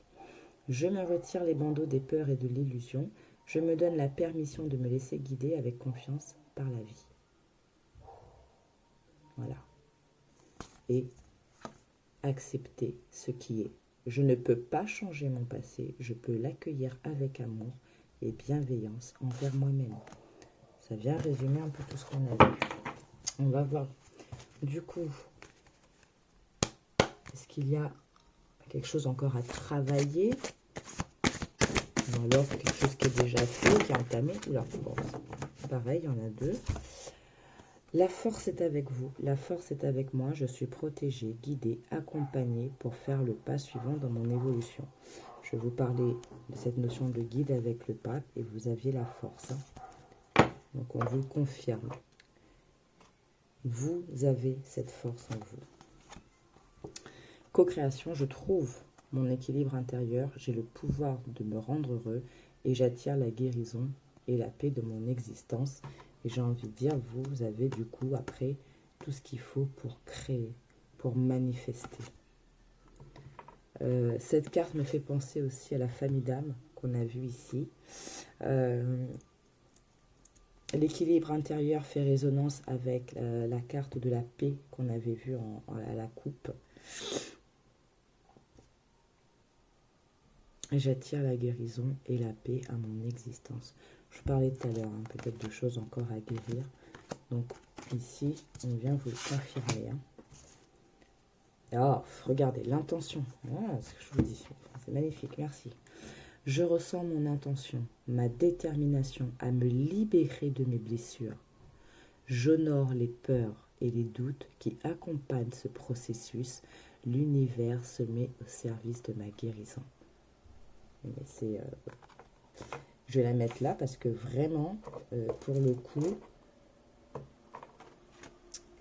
Je me retire les bandeaux des peurs et de l'illusion. Je me donne la permission de me laisser guider avec confiance par la vie. Voilà. Et accepter ce qui est. Je ne peux pas changer mon passé. Je peux l'accueillir avec amour et bienveillance envers moi-même. Ça vient résumer un peu tout ce qu'on a vu. On va voir. Du coup, est-ce qu'il y a quelque chose encore à travailler, ou alors quelque chose qui est déjà fait, qui est entamé. Oula, bon, pareil, il y en a deux. La force est avec vous, la force est avec moi, je suis protégée, guidée, accompagnée pour faire le pas suivant dans mon évolution. Je vais vous parler de cette notion de guide avec le pape et vous aviez la force. Donc on vous le confirme. Vous avez cette force en vous. Co-création, je trouve mon équilibre intérieur, j'ai le pouvoir de me rendre heureux et j'attire la guérison et la paix de mon existence. Et j'ai envie de dire, vous avez du coup après tout ce qu'il faut pour créer, pour manifester. Cette carte me fait penser aussi à la famille d'âme qu'on a vue ici. L'équilibre intérieur fait résonance avec la carte de la paix qu'on avait vue à la coupe. J'attire la guérison et la paix à mon existence. Je parlais tout à l'heure, hein, peut-être de choses encore à guérir. Donc ici, on vient vous le confirmer. Hein. Oh, regardez, l'intention. Ah, c'est ce que je vous dis. C'est magnifique, merci. Je ressens mon intention, ma détermination à me libérer de mes blessures. J'honore les peurs et les doutes qui accompagnent ce processus. L'univers se met au service de ma guérison. Je vais la mettre là parce que vraiment, pour le coup,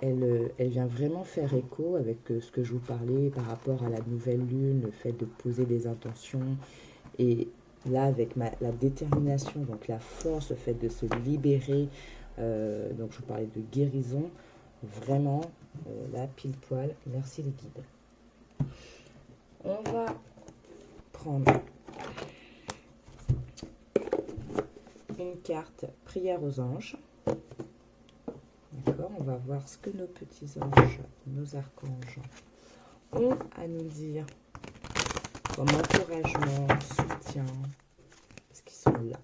elle vient vraiment faire écho avec ce que je vous parlais par rapport à la nouvelle lune, le fait de poser des intentions. Et là, avec la détermination, donc la force, le fait de se libérer, donc je vous parlais de guérison, vraiment, là, pile poil, merci les guides. On va prendre une carte prière aux anges. D'accord, on va voir ce que nos petits anges, nos archanges ont à nous dire comme encouragement, soutien, parce qu'ils sont là.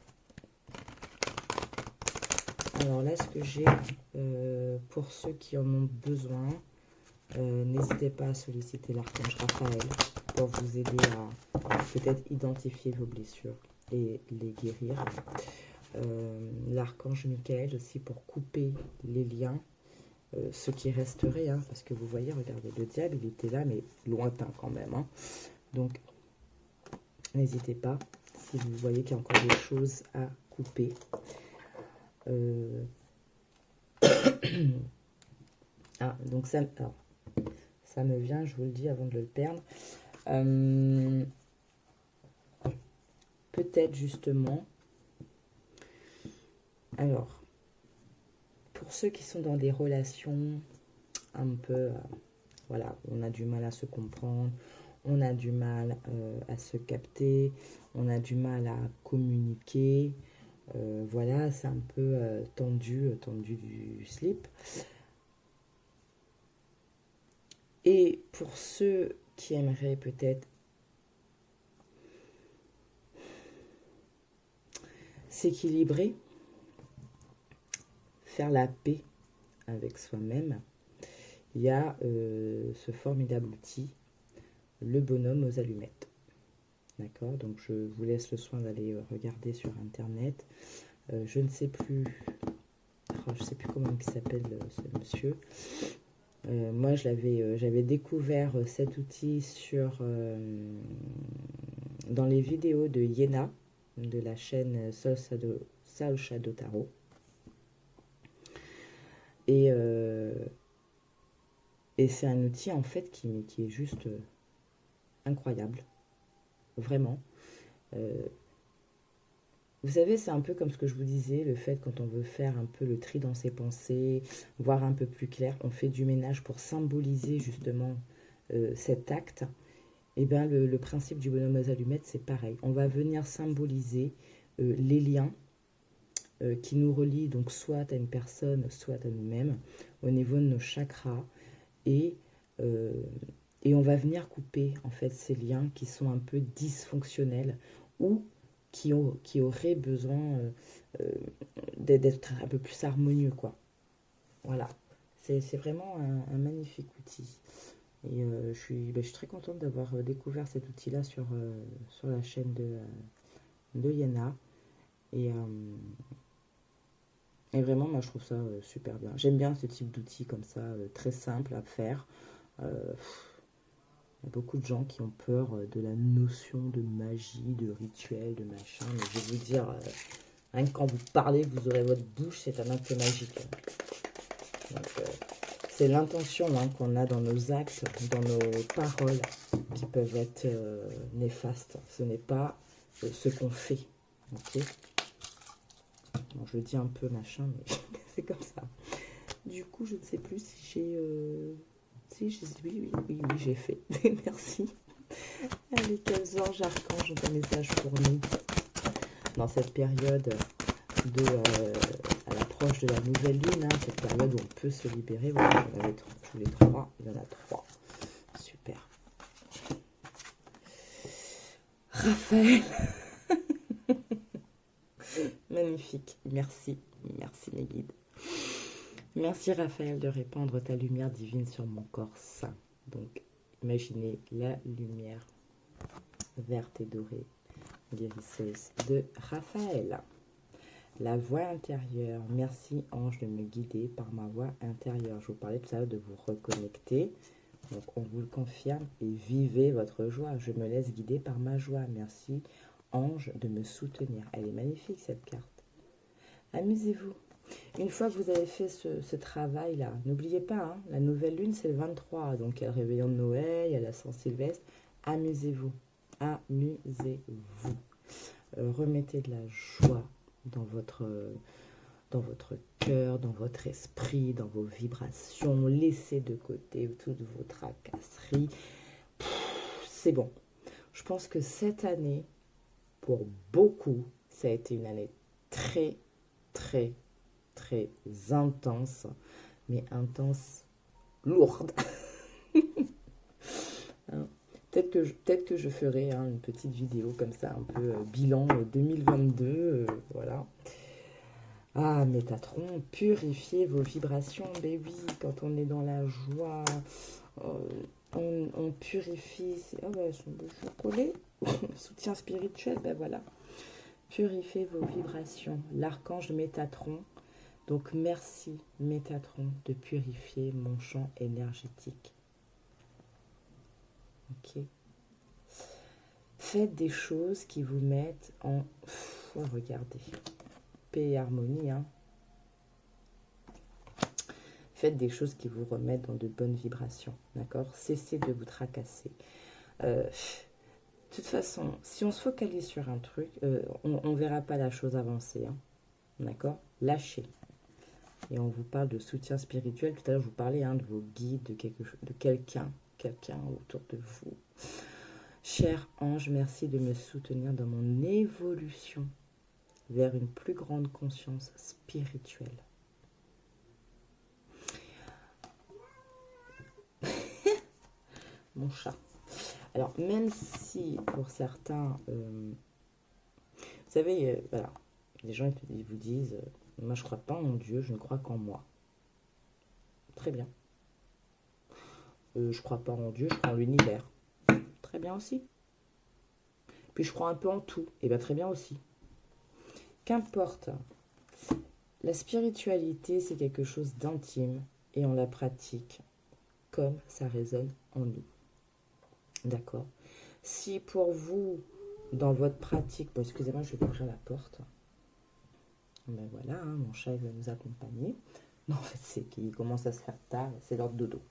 Alors là, ce que j'ai, pour ceux qui en ont besoin, n'hésitez pas à solliciter l'archange Raphaël pour vous aider à peut-être identifier vos blessures et les guérir. L'archange Michael aussi pour couper les liens, ce qui resterait, hein, parce que vous voyez, regardez, le diable, il était là, mais lointain quand même. Hein. Donc, n'hésitez pas, si vous voyez qu'il y a encore des choses à couper. Ah, donc ça me vient, je vous le dis avant de le perdre. Peut-être justement, alors, pour ceux qui sont dans des relations un peu, voilà, on a du mal à se comprendre, on a du mal à se capter, on a du mal à communiquer, voilà, c'est un peu tendu du slip. Et pour ceux qui aimeraient peut-être s'équilibrer, faire la paix avec soi-même, il y a ce formidable outil, le bonhomme aux allumettes. D'accord, donc je vous laisse le soin d'aller regarder sur internet. Je ne sais plus, je sais plus comment il s'appelle ce monsieur. Moi, j'avais découvert cet outil dans les vidéos de Yéna, de la chaîne Soul Shadow Tarot. Et c'est un outil en fait qui est juste incroyable, vraiment. Vous savez, c'est un peu comme ce que je vous disais, le fait quand on veut faire un peu le tri dans ses pensées, voir un peu plus clair, on fait du ménage pour symboliser justement cet acte. Et bien le principe du bonhomme aux allumettes, c'est pareil. On va venir symboliser les liens qui nous relient donc soit à une personne, soit à nous-mêmes, au niveau de nos chakras. Et on va venir couper en fait ces liens qui sont un peu dysfonctionnels ou qui auraient besoin d'être un peu plus harmonieux, quoi. Voilà, c'est vraiment un magnifique outil. Et je suis très contente d'avoir découvert cet outil-là sur la chaîne de Yéna. Et vraiment, moi, je trouve ça super bien. J'aime bien ce type d'outils comme ça, très simple à faire. Il y a beaucoup de gens qui ont peur de la notion de magie, de rituel, de machin. Mais je vais vous dire, rien que quand vous parlez, vous aurez votre bouche, c'est un acte magique. Donc, c'est l'intention qu'on a dans nos actes, dans nos paroles, qui peuvent être néfastes. Ce n'est pas ce qu'on fait. Ok. Bon, je dis un peu machin, mais c'est comme ça. Du coup, je ne sais plus si j'ai... oui, j'ai fait. Merci. Allez, quels anges archanges ont un message pour nous dans cette période à l'approche de la nouvelle lune, hein, cette période où on peut se libérer. Voilà, je voulais 3, il y en a 3. Super. Raphaël. Magnifique. Merci. Merci mes guides. Merci Raphaël de répandre ta lumière divine sur mon corps sain. Donc, imaginez la lumière verte et dorée, guérisseuse de Raphaël. La voix intérieure. Merci ange de me guider par ma voix intérieure. Je vous parlais tout à l'heure de vous reconnecter. Donc, on vous le confirme et vivez votre joie. Je me laisse guider par ma joie. Merci ange de me soutenir. Elle est magnifique cette carte. Amusez-vous. Une fois que vous avez fait ce travail-là, n'oubliez pas, hein, la nouvelle lune, c'est le 23. Donc, il y a le réveillon de Noël, il y a la Saint-Sylvestre. Amusez-vous. Amusez-vous. Remettez de la joie dans votre cœur, dans votre esprit, dans vos vibrations. Laissez de côté toutes vos tracasseries. C'est bon. Je pense que cette année, pour beaucoup, ça a été une année très, très, très intense, mais intense, lourde. Hein, peut-être que je ferai une petite vidéo comme ça, un peu bilan 2022, voilà. Ah, Métatron, purifiez vos vibrations, ben oui, quand on est dans la joie, on purifie. Ah ouais, elles sont beaucoup collées. Soutien spirituel, ben voilà. Purifiez vos vibrations. L'archange Métatron. Donc, merci, Métatron, de purifier mon champ énergétique. Ok. Faites des choses qui vous mettent en... regardez. Paix et harmonie, hein. Faites des choses qui vous remettent dans de bonnes vibrations, d'accord? Cessez de vous tracasser. De toute façon, si on se focalise sur un truc, on ne verra pas la chose avancer, hein, d'accord? Lâchez. Et on vous parle de soutien spirituel. Tout à l'heure, je vous parlais de vos guides, de quelqu'un autour de vous. Cher ange, merci de me soutenir dans mon évolution vers une plus grande conscience spirituelle. Mon chat. Alors, même si pour certains, vous savez, voilà, les gens ils vous disent, moi je ne crois pas en Dieu, je ne crois qu'en moi. Très bien. Je ne crois pas en Dieu, je crois en l'univers. Très bien aussi. Puis je crois un peu en tout. Et bien très bien aussi. Qu'importe. La spiritualité, c'est quelque chose d'intime et on la pratique comme ça résonne en nous. D'accord? Si pour vous, dans votre pratique... Bon, excusez-moi, je vais ouvrir la porte. Ben voilà, hein, mon chat il va nous accompagner. Non, en fait, c'est qu'il commence à se faire tard, c'est l'heure de dodo.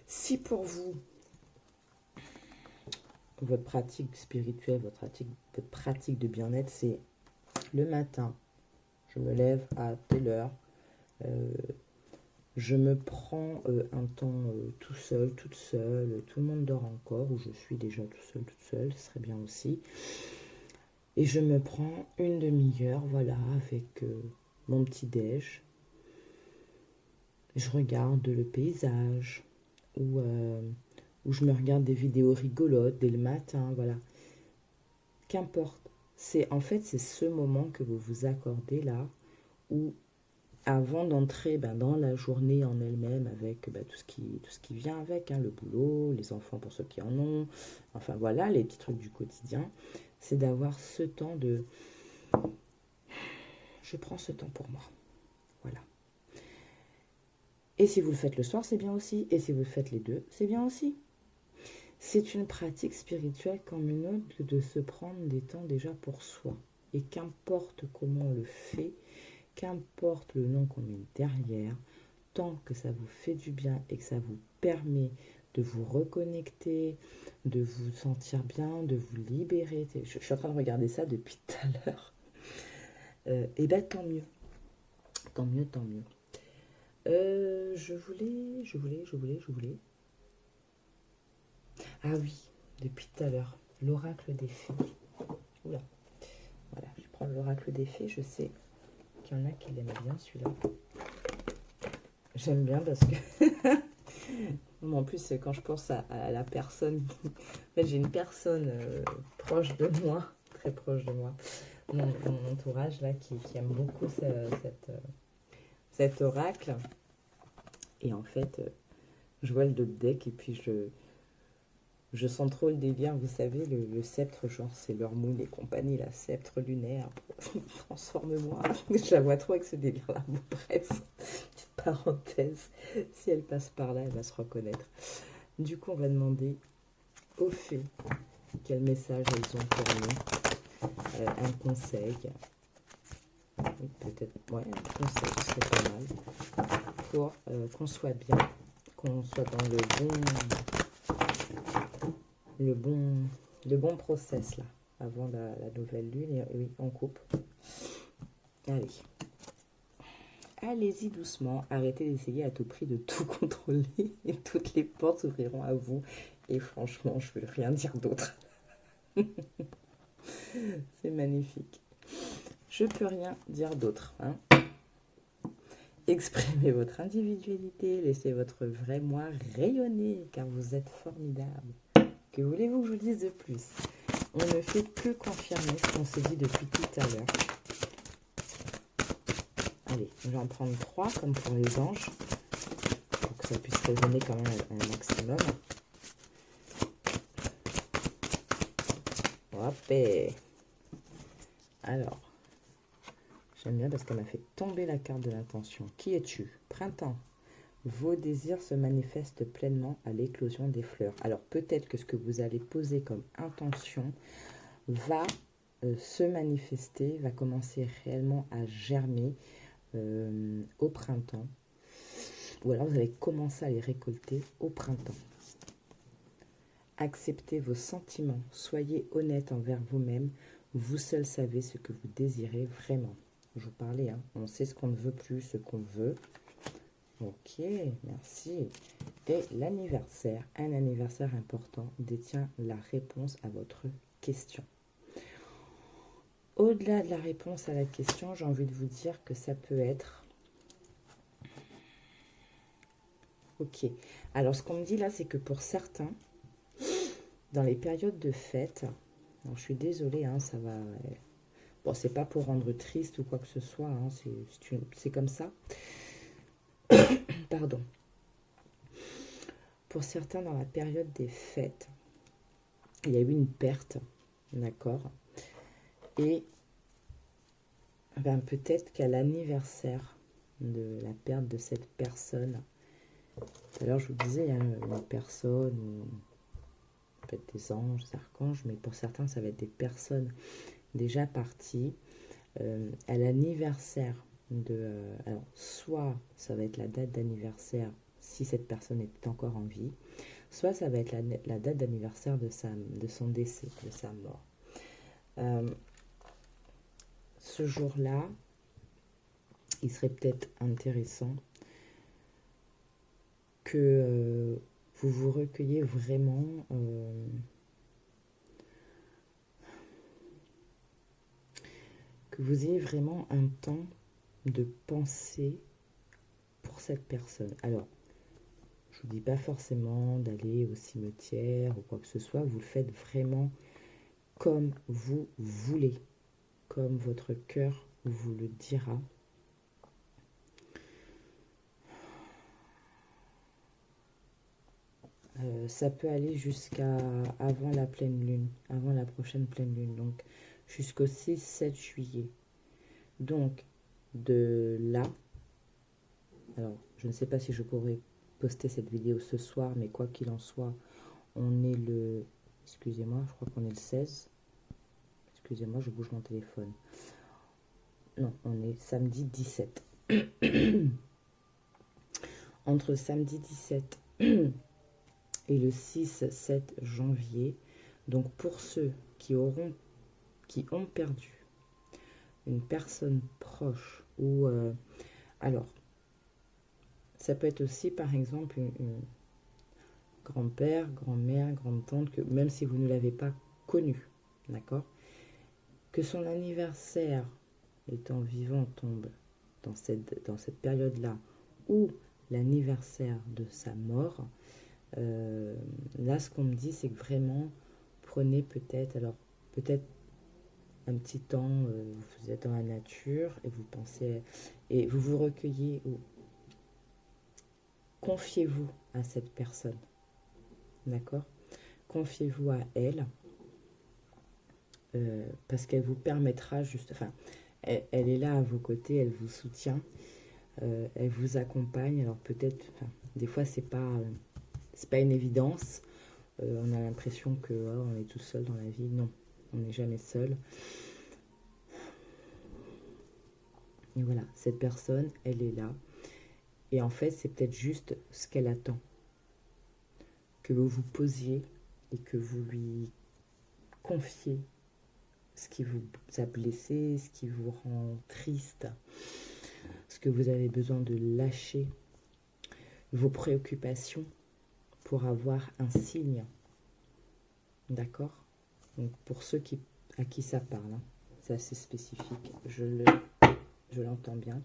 Si pour vous, votre pratique spirituelle, votre pratique de bien-être, c'est le matin, je me lève à telle heure, je me prends un temps tout seul, toute seule, tout le monde dort encore, ou je suis déjà tout seul, toute seule, ce serait bien aussi. Et je me prends une demi-heure, voilà, avec mon petit déj. Je regarde le paysage, ou je me regarde des vidéos rigolotes dès le matin, voilà. Qu'importe. En fait, c'est ce moment que vous vous accordez là, où avant d'entrer dans la journée en elle-même, avec tout ce qui vient avec, hein, le boulot, les enfants pour ceux qui en ont, enfin voilà, les petits trucs du quotidien, c'est d'avoir ce temps de... Je prends ce temps pour moi. Voilà. Et si vous le faites le soir, c'est bien aussi. Et si vous le faites les deux, c'est bien aussi. C'est une pratique spirituelle comme une autre de se prendre des temps déjà pour soi. Et qu'importe comment on le fait, qu'importe le nom qu'on met derrière, tant que ça vous fait du bien et que ça vous permet de vous reconnecter, de vous sentir bien, de vous libérer. Je suis en train de regarder ça depuis tout à l'heure. Et ben tant mieux. Tant mieux, tant mieux. Je voulais. Ah oui, depuis tout à l'heure, l'oracle des fées. Oula, voilà, je prends l'oracle des fées. Je sais qu'il y en a qui l'aiment bien celui-là. J'aime bien parce que en plus, c'est quand je pense à la personne. En fait, j'ai une personne proche de moi, très proche de moi, mon entourage là, qui aime beaucoup cet oracle. Et en fait, je vois le dos deck et puis je sens trop le délire. Vous savez, le sceptre, genre c'est leur moon et compagnie, la sceptre lunaire. Transforme-moi. Je la vois trop avec ce délire-là. Bon, bref, petite parenthèse. Si elle passe par là, elle va se reconnaître. Du coup, on va demander aux fées quel message elles ont pour nous. Un conseil. Peut-être, ouais, un conseil, ce serait pas mal. Pour qu'on soit bien, qu'on soit dans le bon process là, avant la nouvelle lune. Et oui, on coupe. Allez. Allez-y doucement, arrêtez d'essayer à tout prix de tout contrôler et toutes les portes s'ouvriront à vous. Et franchement, je ne veux rien dire d'autre. C'est magnifique. Je peux rien dire d'autre. Hein. Exprimez votre individualité, laissez votre vrai moi rayonner, car vous êtes formidable. Que voulez-vous que je vous dise de plus? On ne fait que confirmer ce qu'on s'est dit depuis tout à l'heure. Allez, je vais en prendre 3 comme pour les anges, pour que ça puisse résonner quand même un maximum. Hop, et... Alors, j'aime bien parce qu'elle m'a fait tomber la carte de l'intention. Qui es-tu? Printemps. Vos désirs se manifestent pleinement à l'éclosion des fleurs. Alors peut-être que ce que vous allez poser comme intention va se manifester, va commencer réellement à germer au printemps. Ou alors vous allez commencer à les récolter au printemps. Acceptez vos sentiments, soyez honnête envers vous-même. Vous seul savez ce que vous désirez vraiment. Je vous parlais, hein, on sait ce qu'on ne veut plus, ce qu'on veut. Ok, merci. Et l'anniversaire, un anniversaire important, détient la réponse à votre question. Au-delà de la réponse à la question, j'ai envie de vous dire que ça peut être... Ok, alors ce qu'on me dit là, c'est que pour certains, dans les périodes de fête, alors je suis désolée, hein, ça va... Bon, c'est pas pour rendre triste ou quoi que ce soit, hein, c'est comme ça. Pardon. Pour certains, dans la période des fêtes, il y a eu une perte, d'accord? Et ben, peut-être qu'à l'anniversaire de la perte de cette personne, tout à l'heure je vous disais, il y a une personne, ou peut-être des anges, des archanges, mais pour certains, ça va être des personnes déjà parties. À l'anniversaire de... alors, soit ça va être la date d'anniversaire si cette personne est encore en vie, soit ça va être la date d'anniversaire de son décès, de sa mort. Ce jour-là, il serait peut-être intéressant que vous vous recueillez vraiment que vous ayez vraiment un temps de pensée pour cette personne. Alors, je vous dis pas forcément d'aller au cimetière ou quoi que ce soit, vous le faites vraiment comme vous voulez, comme votre cœur vous le dira. Ça peut aller jusqu'à avant la pleine lune, avant la prochaine pleine lune, donc jusqu'au 6-7 juillet. Donc, de là, alors je ne sais pas si je pourrai poster cette vidéo ce soir, mais quoi qu'il en soit, on est le, excusez-moi, je crois qu'on est le 16. Excusez-moi, je bouge mon téléphone. Non, on est samedi 17. Entre samedi 17 et le 6-7 janvier, donc pour ceux qui ont perdu une personne proche ou alors ça peut être aussi par exemple une grand-père, grand-mère, grande-tante, que même si vous ne l'avez pas connu, d'accord, que son anniversaire étant vivant tombe dans cette période-là, ou l'anniversaire de sa mort, là ce qu'on me dit c'est que vraiment prenez peut-être, alors peut-être un petit temps, vous êtes dans la nature et vous pensez, et vous vous recueillez, ou confiez-vous à cette personne, d'accord? Confiez-vous à elle, parce qu'elle vous permettra juste, enfin, elle est là à vos côtés, elle vous soutient, elle vous accompagne. Alors peut-être, enfin, des fois c'est pas une évidence. On a l'impression que oh, on est tout seul dans la vie. Non, on n'est jamais seul. Et voilà, cette personne, elle est là. Et en fait, c'est peut-être juste ce qu'elle attend. Que vous vous posiez et que vous lui confiez ce qui vous a blessé, ce qui vous rend triste, ce que vous avez besoin de lâcher, vos préoccupations pour avoir un signe. D'accord? Donc pour ceux à qui ça parle, hein, c'est assez spécifique, je l'entends bien.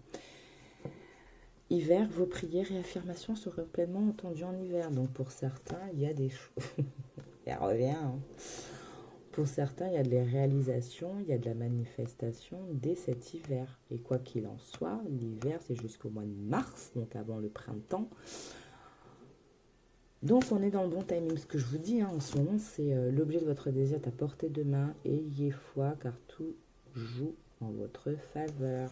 Hiver, vos prières et affirmations seront pleinement entendues en hiver. Donc pour certains, il y a des choses. Elle revient. Hein. Pour certains, il y a de la réalisation, il y a de la manifestation dès cet hiver. Et quoi qu'il en soit, l'hiver, c'est jusqu'au mois de mars, donc avant le printemps. Donc on est dans le bon timing. Ce que je vous dis hein, en ce moment, c'est l'objet de votre désir est à portée de main. Ayez foi, car tout joue en votre faveur.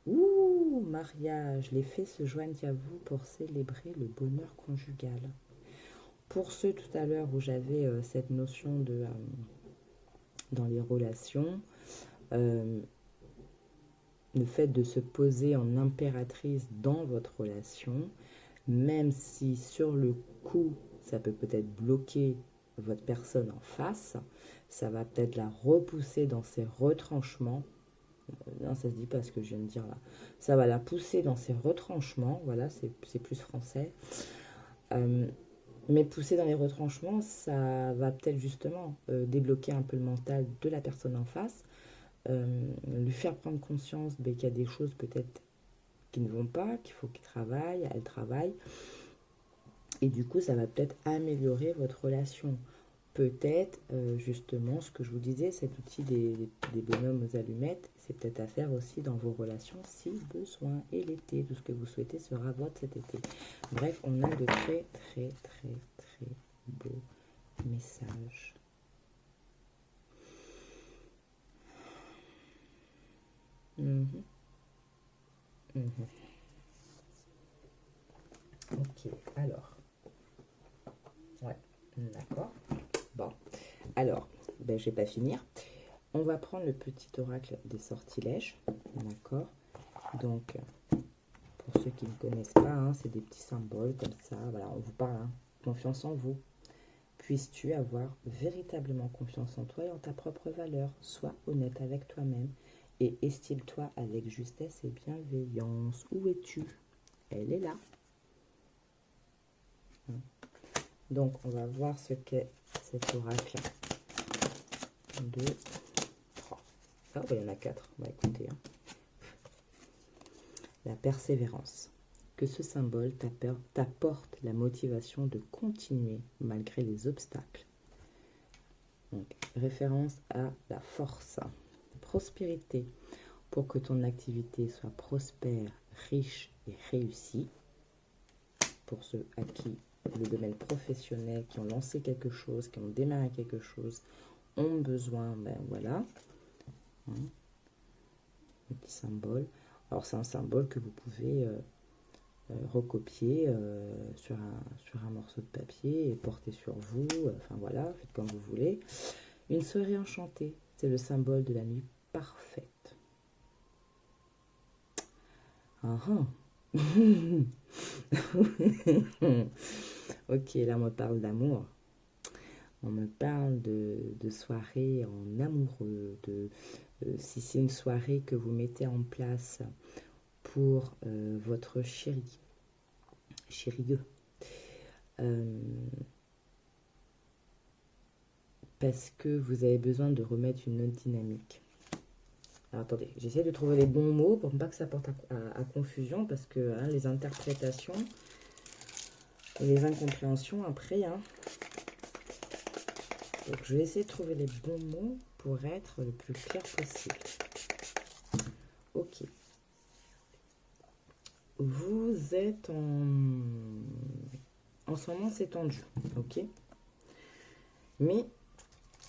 Ouh, mariage, les fées se joignent à vous pour célébrer le bonheur conjugal. Pour ceux tout à l'heure où j'avais cette notion de dans les relations, le fait de se poser en impératrice dans votre relation, même si sur le coup, ça peut peut-être bloquer votre personne en face, ça va peut-être la repousser dans ses retranchements. Non, ça se dit pas ce que je viens de dire là. Ça va la pousser dans ses retranchements, voilà, c'est plus français. Mais pousser dans les retranchements, ça va peut-être justement débloquer un peu le mental de la personne en face, lui faire prendre conscience qu'il y a des choses peut-être qui ne vont pas, qu'il faut qu'il travaille, elle travaille. Et du coup, ça va peut-être améliorer votre relation. Peut-être, justement, ce que je vous disais, cet outil des bonhommes aux allumettes, c'est peut-être à faire aussi dans vos relations si besoin. Et l'été, tout ce que vous souhaitez sera votre cet été. Bref, on a de très, très, très, très beaux messages. Ok, alors. Ouais, d'accord. Bon, alors, ben, je vais pas finir. On va prendre le petit oracle des sortilèges, d'accord? Donc, pour ceux qui ne connaissent pas, hein, c'est des petits symboles comme ça. Voilà, on vous parle, hein, confiance en vous. Puisses-tu avoir véritablement confiance en toi et en ta propre valeur. Sois honnête avec toi-même et estime-toi avec justesse et bienveillance. Où es-tu? Elle est là. Donc, on va voir ce qu'est cet oracle. 2, 3. Ah, il y en a 4. On va écouter. Hein. La persévérance. Que ce symbole t'apporte la motivation de continuer malgré les obstacles. Donc, référence à la force. Prospérité. Pour que ton activité soit prospère, riche et réussie. Pour ceux à qui le domaine professionnel, qui ont lancé quelque chose, qui ont démarré quelque chose, ont besoin, ben voilà, hein, un petit symbole. Alors c'est un symbole que vous pouvez recopier sur un morceau de papier et porter sur vous, enfin voilà, faites comme vous voulez. Une soirée enchantée, c'est le symbole de la nuit parfaite. Ok, là on me parle d'amour. On me parle de soirée en amoureux, si c'est une soirée que vous mettez en place pour votre chéri, chérieux, parce que vous avez besoin de remettre une autre dynamique. Alors attendez, j'essaie de trouver les bons mots pour ne pas que ça porte à confusion, parce que hein, les interprétations et les incompréhensions après, hein. Donc je vais essayer de trouver les bons mots pour être le plus clair possible. Ok. Vous êtes en ce moment c'est tendu, ok. Mais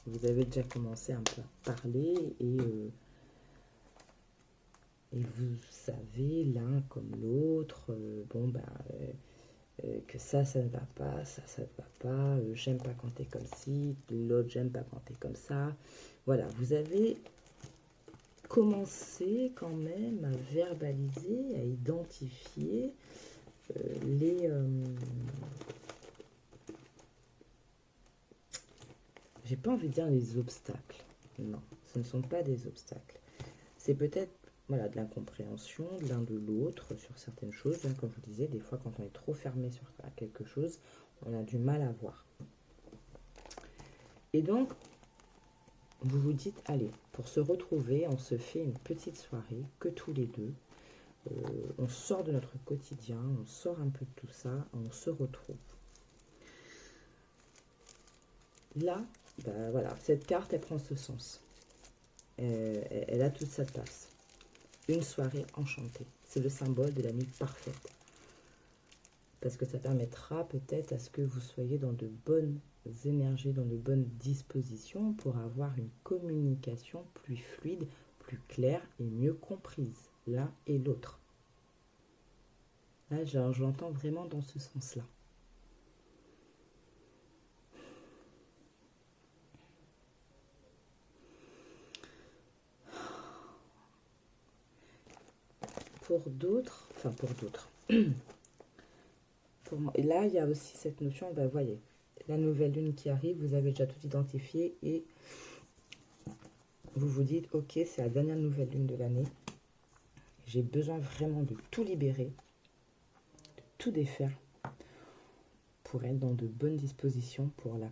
vous avez déjà commencé un peu à parler et vous savez l'un comme l'autre, que ça ne va pas, ça ne va pas, j'aime pas quand t'es comme ci, l'autre j'aime pas quand t'es comme ça. Voilà, vous avez commencé quand même à verbaliser, à identifier j'ai pas envie de dire les obstacles. Non, ce ne sont pas des obstacles. C'est peut-être voilà, de l'incompréhension de l'un de l'autre sur certaines choses. Hein, comme je vous disais, des fois quand on est trop fermé sur quelque chose, on a du mal à voir. Et donc, vous vous dites, allez, pour se retrouver, on se fait une petite soirée, que tous les deux. On sort de notre quotidien, on sort un peu de tout ça, on se retrouve. Là, ben voilà, cette carte, elle prend ce sens. Elle a toute sa place. Une soirée enchantée. C'est le symbole de la nuit parfaite. Parce que ça permettra peut-être à ce que vous soyez dans de bonnes énergies, dans de bonnes dispositions pour avoir une communication plus fluide, plus claire et mieux comprise, l'un et l'autre. Là, j'entends vraiment dans ce sens-là. Pour d'autres, et là, il y a aussi cette notion, ben, voyez, la nouvelle lune qui arrive, vous avez déjà tout identifié et vous vous dites, ok, c'est la dernière nouvelle lune de l'année. J'ai besoin vraiment de tout libérer, de tout défaire pour être dans de bonnes dispositions pour la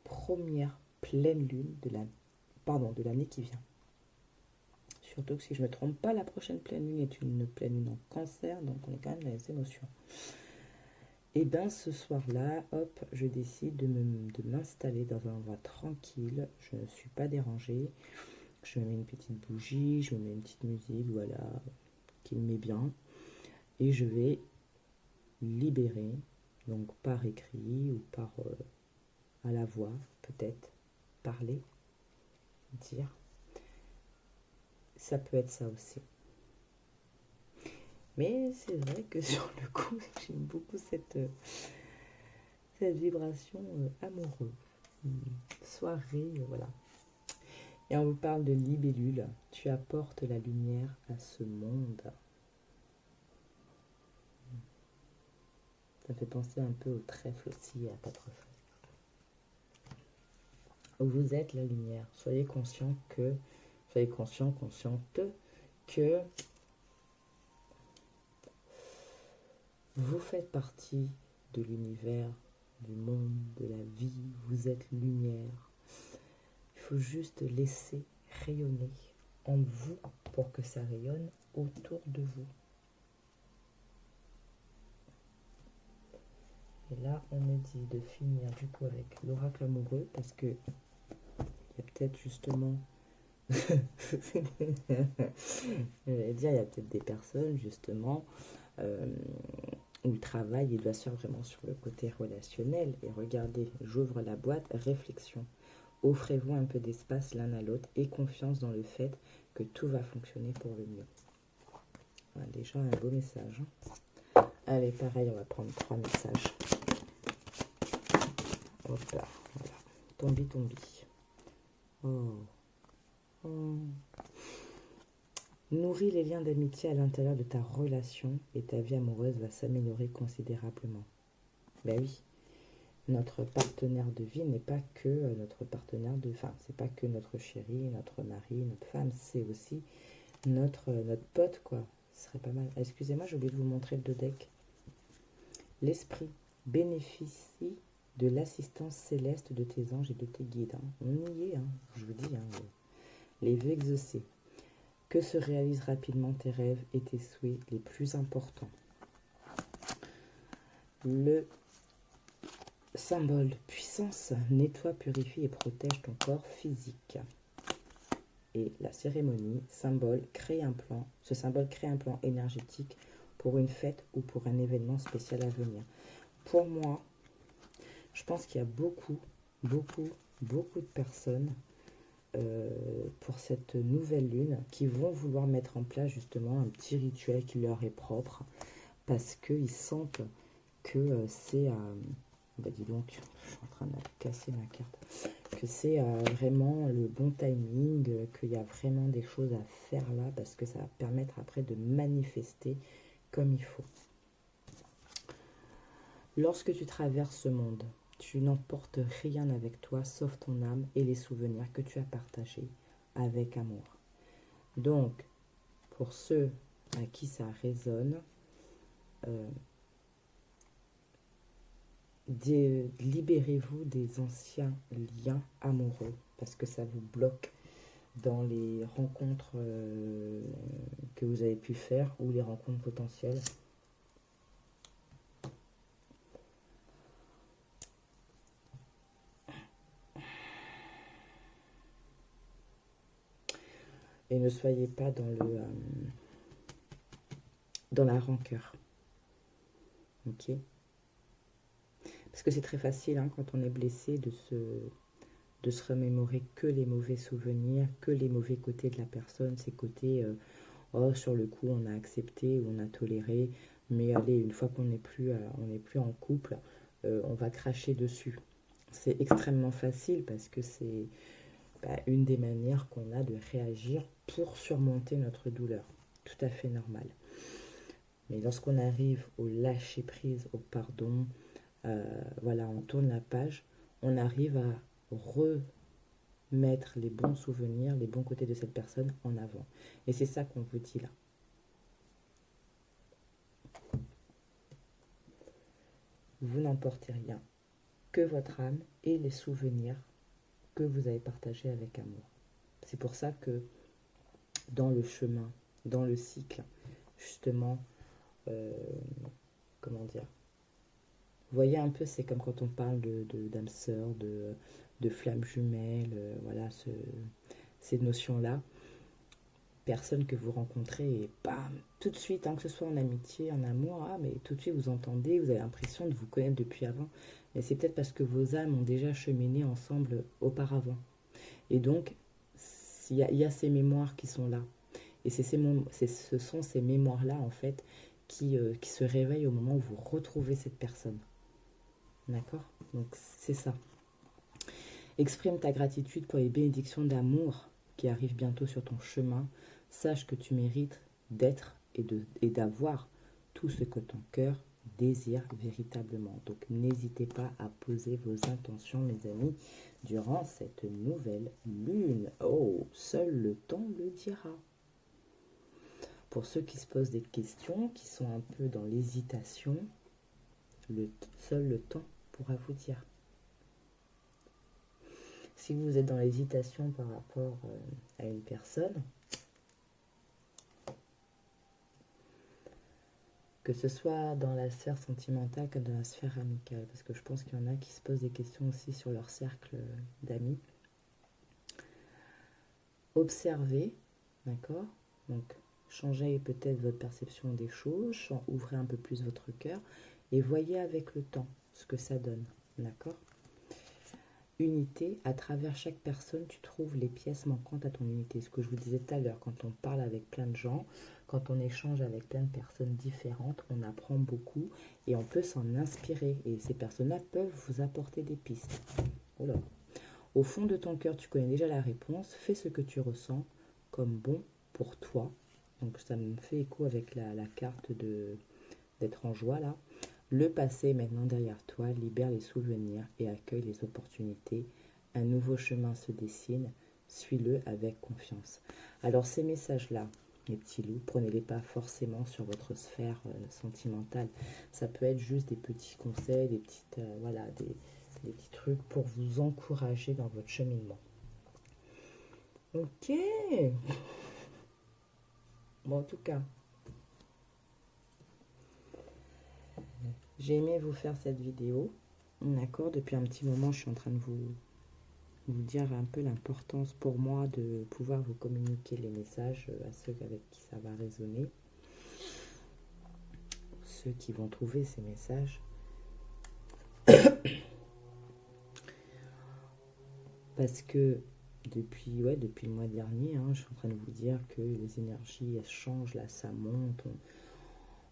première pleine lune de l'année qui vient. Surtout que si je ne me trompe pas, la prochaine pleine lune est une pleine lune en cancer, donc on est quand même dans les émotions. Et bien ce soir-là, hop, je décide de m'installer dans un endroit tranquille, je ne suis pas dérangée, je me mets une petite bougie, je me mets une petite musique, voilà, qui me met bien, et je vais libérer, donc par écrit ou par à la voix, peut-être, parler, dire. Ça peut être ça aussi. Mais c'est vrai que sur le coup, j'aime beaucoup cette vibration amoureuse. Soirée, voilà. Et on vous parle de libellule. Tu apportes la lumière à ce monde. Ça fait penser un peu au trèfle aussi, à quatre feuilles. Vous êtes la lumière. Soyez consciente, consciente que vous faites partie de l'univers, du monde, de la vie. Vous êtes lumière. Il faut juste laisser rayonner en vous pour que ça rayonne autour de vous. Et là, on me dit de finir du coup avec l'oracle amoureux parce que il y a peut-être justement je vais dire, il y a peut-être des personnes justement où le travail il doit se faire vraiment sur le côté relationnel. Et regardez, j'ouvre la boîte, réflexion. Offrez-vous un peu d'espace l'un à l'autre et confiance dans le fait que tout va fonctionner pour le mieux. Voilà, déjà un beau message. Allez, pareil, on va prendre 3 messages. Hop là, voilà. Tombi. Oh. Nourris les liens d'amitié à l'intérieur de ta relation et ta vie amoureuse va s'améliorer considérablement. Ben oui, notre partenaire de vie n'est pas que notre partenaire de... Enfin, c'est pas que notre chéri, notre mari, notre femme, c'est aussi notre pote, quoi. Ce serait pas mal. Ah, excusez-moi, j'ai oublié de vous montrer le deck. L'esprit bénéficie de l'assistance céleste de tes anges et de tes guides. Hein. On y est, hein, je vous dis. Hein, les vœux exaucés. Que se réalisent rapidement tes rêves et tes souhaits les plus importants. Le symbole puissance nettoie, purifie et protège ton corps physique. Et la cérémonie, symbole, crée un plan. Ce symbole crée un plan énergétique pour une fête ou pour un événement spécial à venir. Pour moi, je pense qu'il y a beaucoup de personnes pour cette nouvelle lune qui vont vouloir mettre en place justement un petit rituel qui leur est propre parce qu'ils sentent que c'est... bah dis donc, je suis en train de casser ma carte. Que c'est vraiment le bon timing, qu'il y a vraiment des choses à faire là parce que ça va permettre après de manifester comme il faut. Lorsque tu traverses ce monde, tu n'emportes rien avec toi sauf ton âme et les souvenirs que tu as partagés avec amour. Donc, pour ceux à qui ça résonne, libérez-vous des anciens liens amoureux parce que ça vous bloque dans les rencontres que vous avez pu faire ou les rencontres potentielles. Et ne soyez pas dans la rancœur. Ok? Parce que c'est très facile hein, quand on est blessé de se remémorer que les mauvais souvenirs, que les mauvais côtés de la personne, ces côtés oh sur le coup on a accepté ou on a toléré, mais allez une fois qu'on n'est plus en couple, on va cracher dessus. C'est extrêmement facile parce que c'est une des manières qu'on a de réagir pour surmonter notre douleur. Tout à fait normal. Mais lorsqu'on arrive au lâcher prise, au pardon, voilà, on tourne la page, on arrive à remettre les bons souvenirs, les bons côtés de cette personne en avant. Et c'est ça qu'on vous dit là. Vous n'emportez rien, que votre âme et les souvenirs que vous avez partagés avec amour. C'est pour ça que dans le chemin, dans le cycle, justement, comment dire, vous voyez un peu, c'est comme quand on parle d'âme sœur, de flammes jumelles, voilà, ces notions-là. Personne que vous rencontrez et bam, tout de suite, hein, que ce soit en amitié, en amour, ah, mais tout de suite vous entendez, vous avez l'impression de vous connaître depuis avant. Mais c'est peut-être parce que vos âmes ont déjà cheminé ensemble auparavant. Et donc, il y a ces mémoires qui sont là. Et ce sont ces mémoires-là, en fait, qui se réveillent au moment où vous retrouvez cette personne. D'accord? Donc, c'est ça. Exprime ta gratitude pour les bénédictions d'amour qui arrivent bientôt sur ton chemin. Sache que tu mérites d'être et d'avoir tout ce que ton cœur désire véritablement. Donc, n'hésitez pas à poser vos intentions, mes amis, durant cette nouvelle lune. Oh, seul le temps le dira. Pour ceux qui se posent des questions, qui sont un peu dans l'hésitation, seul le temps pourra vous dire. Si vous êtes dans l'hésitation par rapport à une personne, que ce soit dans la sphère sentimentale comme dans la sphère amicale, parce que je pense qu'il y en a qui se posent des questions aussi sur leur cercle d'amis. Observez, d'accord? Donc, changez peut-être votre perception des choses, ouvrez un peu plus votre cœur et voyez avec le temps ce que ça donne, d'accord? Unité, à travers chaque personne, tu trouves les pièces manquantes à ton unité. Ce que je vous disais tout à l'heure, quand on parle avec plein de gens, quand on échange avec plein de personnes différentes, on apprend beaucoup et on peut s'en inspirer. Et ces personnes-là peuvent vous apporter des pistes. Oh là. Au fond de ton cœur, tu connais déjà la réponse. Fais ce que tu ressens comme bon pour toi. Donc ça me fait écho avec la carte d'être en joie là. Le passé est maintenant derrière toi, libère les souvenirs et accueille les opportunités. Un nouveau chemin se dessine, suis-le avec confiance. Alors ces messages-là, les petits loups, prenez-les pas forcément sur votre sphère sentimentale. Ça peut être juste des petits conseils, des petites, voilà, des petits trucs pour vous encourager dans votre cheminement. Ok. Bon, en tout cas, j'ai aimé vous faire cette vidéo. D'accord, depuis un petit moment, je suis en train de vous dire un peu l'importance pour moi de pouvoir vous communiquer les messages à ceux avec qui ça va résonner. Ceux qui vont trouver ces messages. Parce que depuis le mois dernier, je suis en train de vous dire que les énergies elles changent, là ça monte,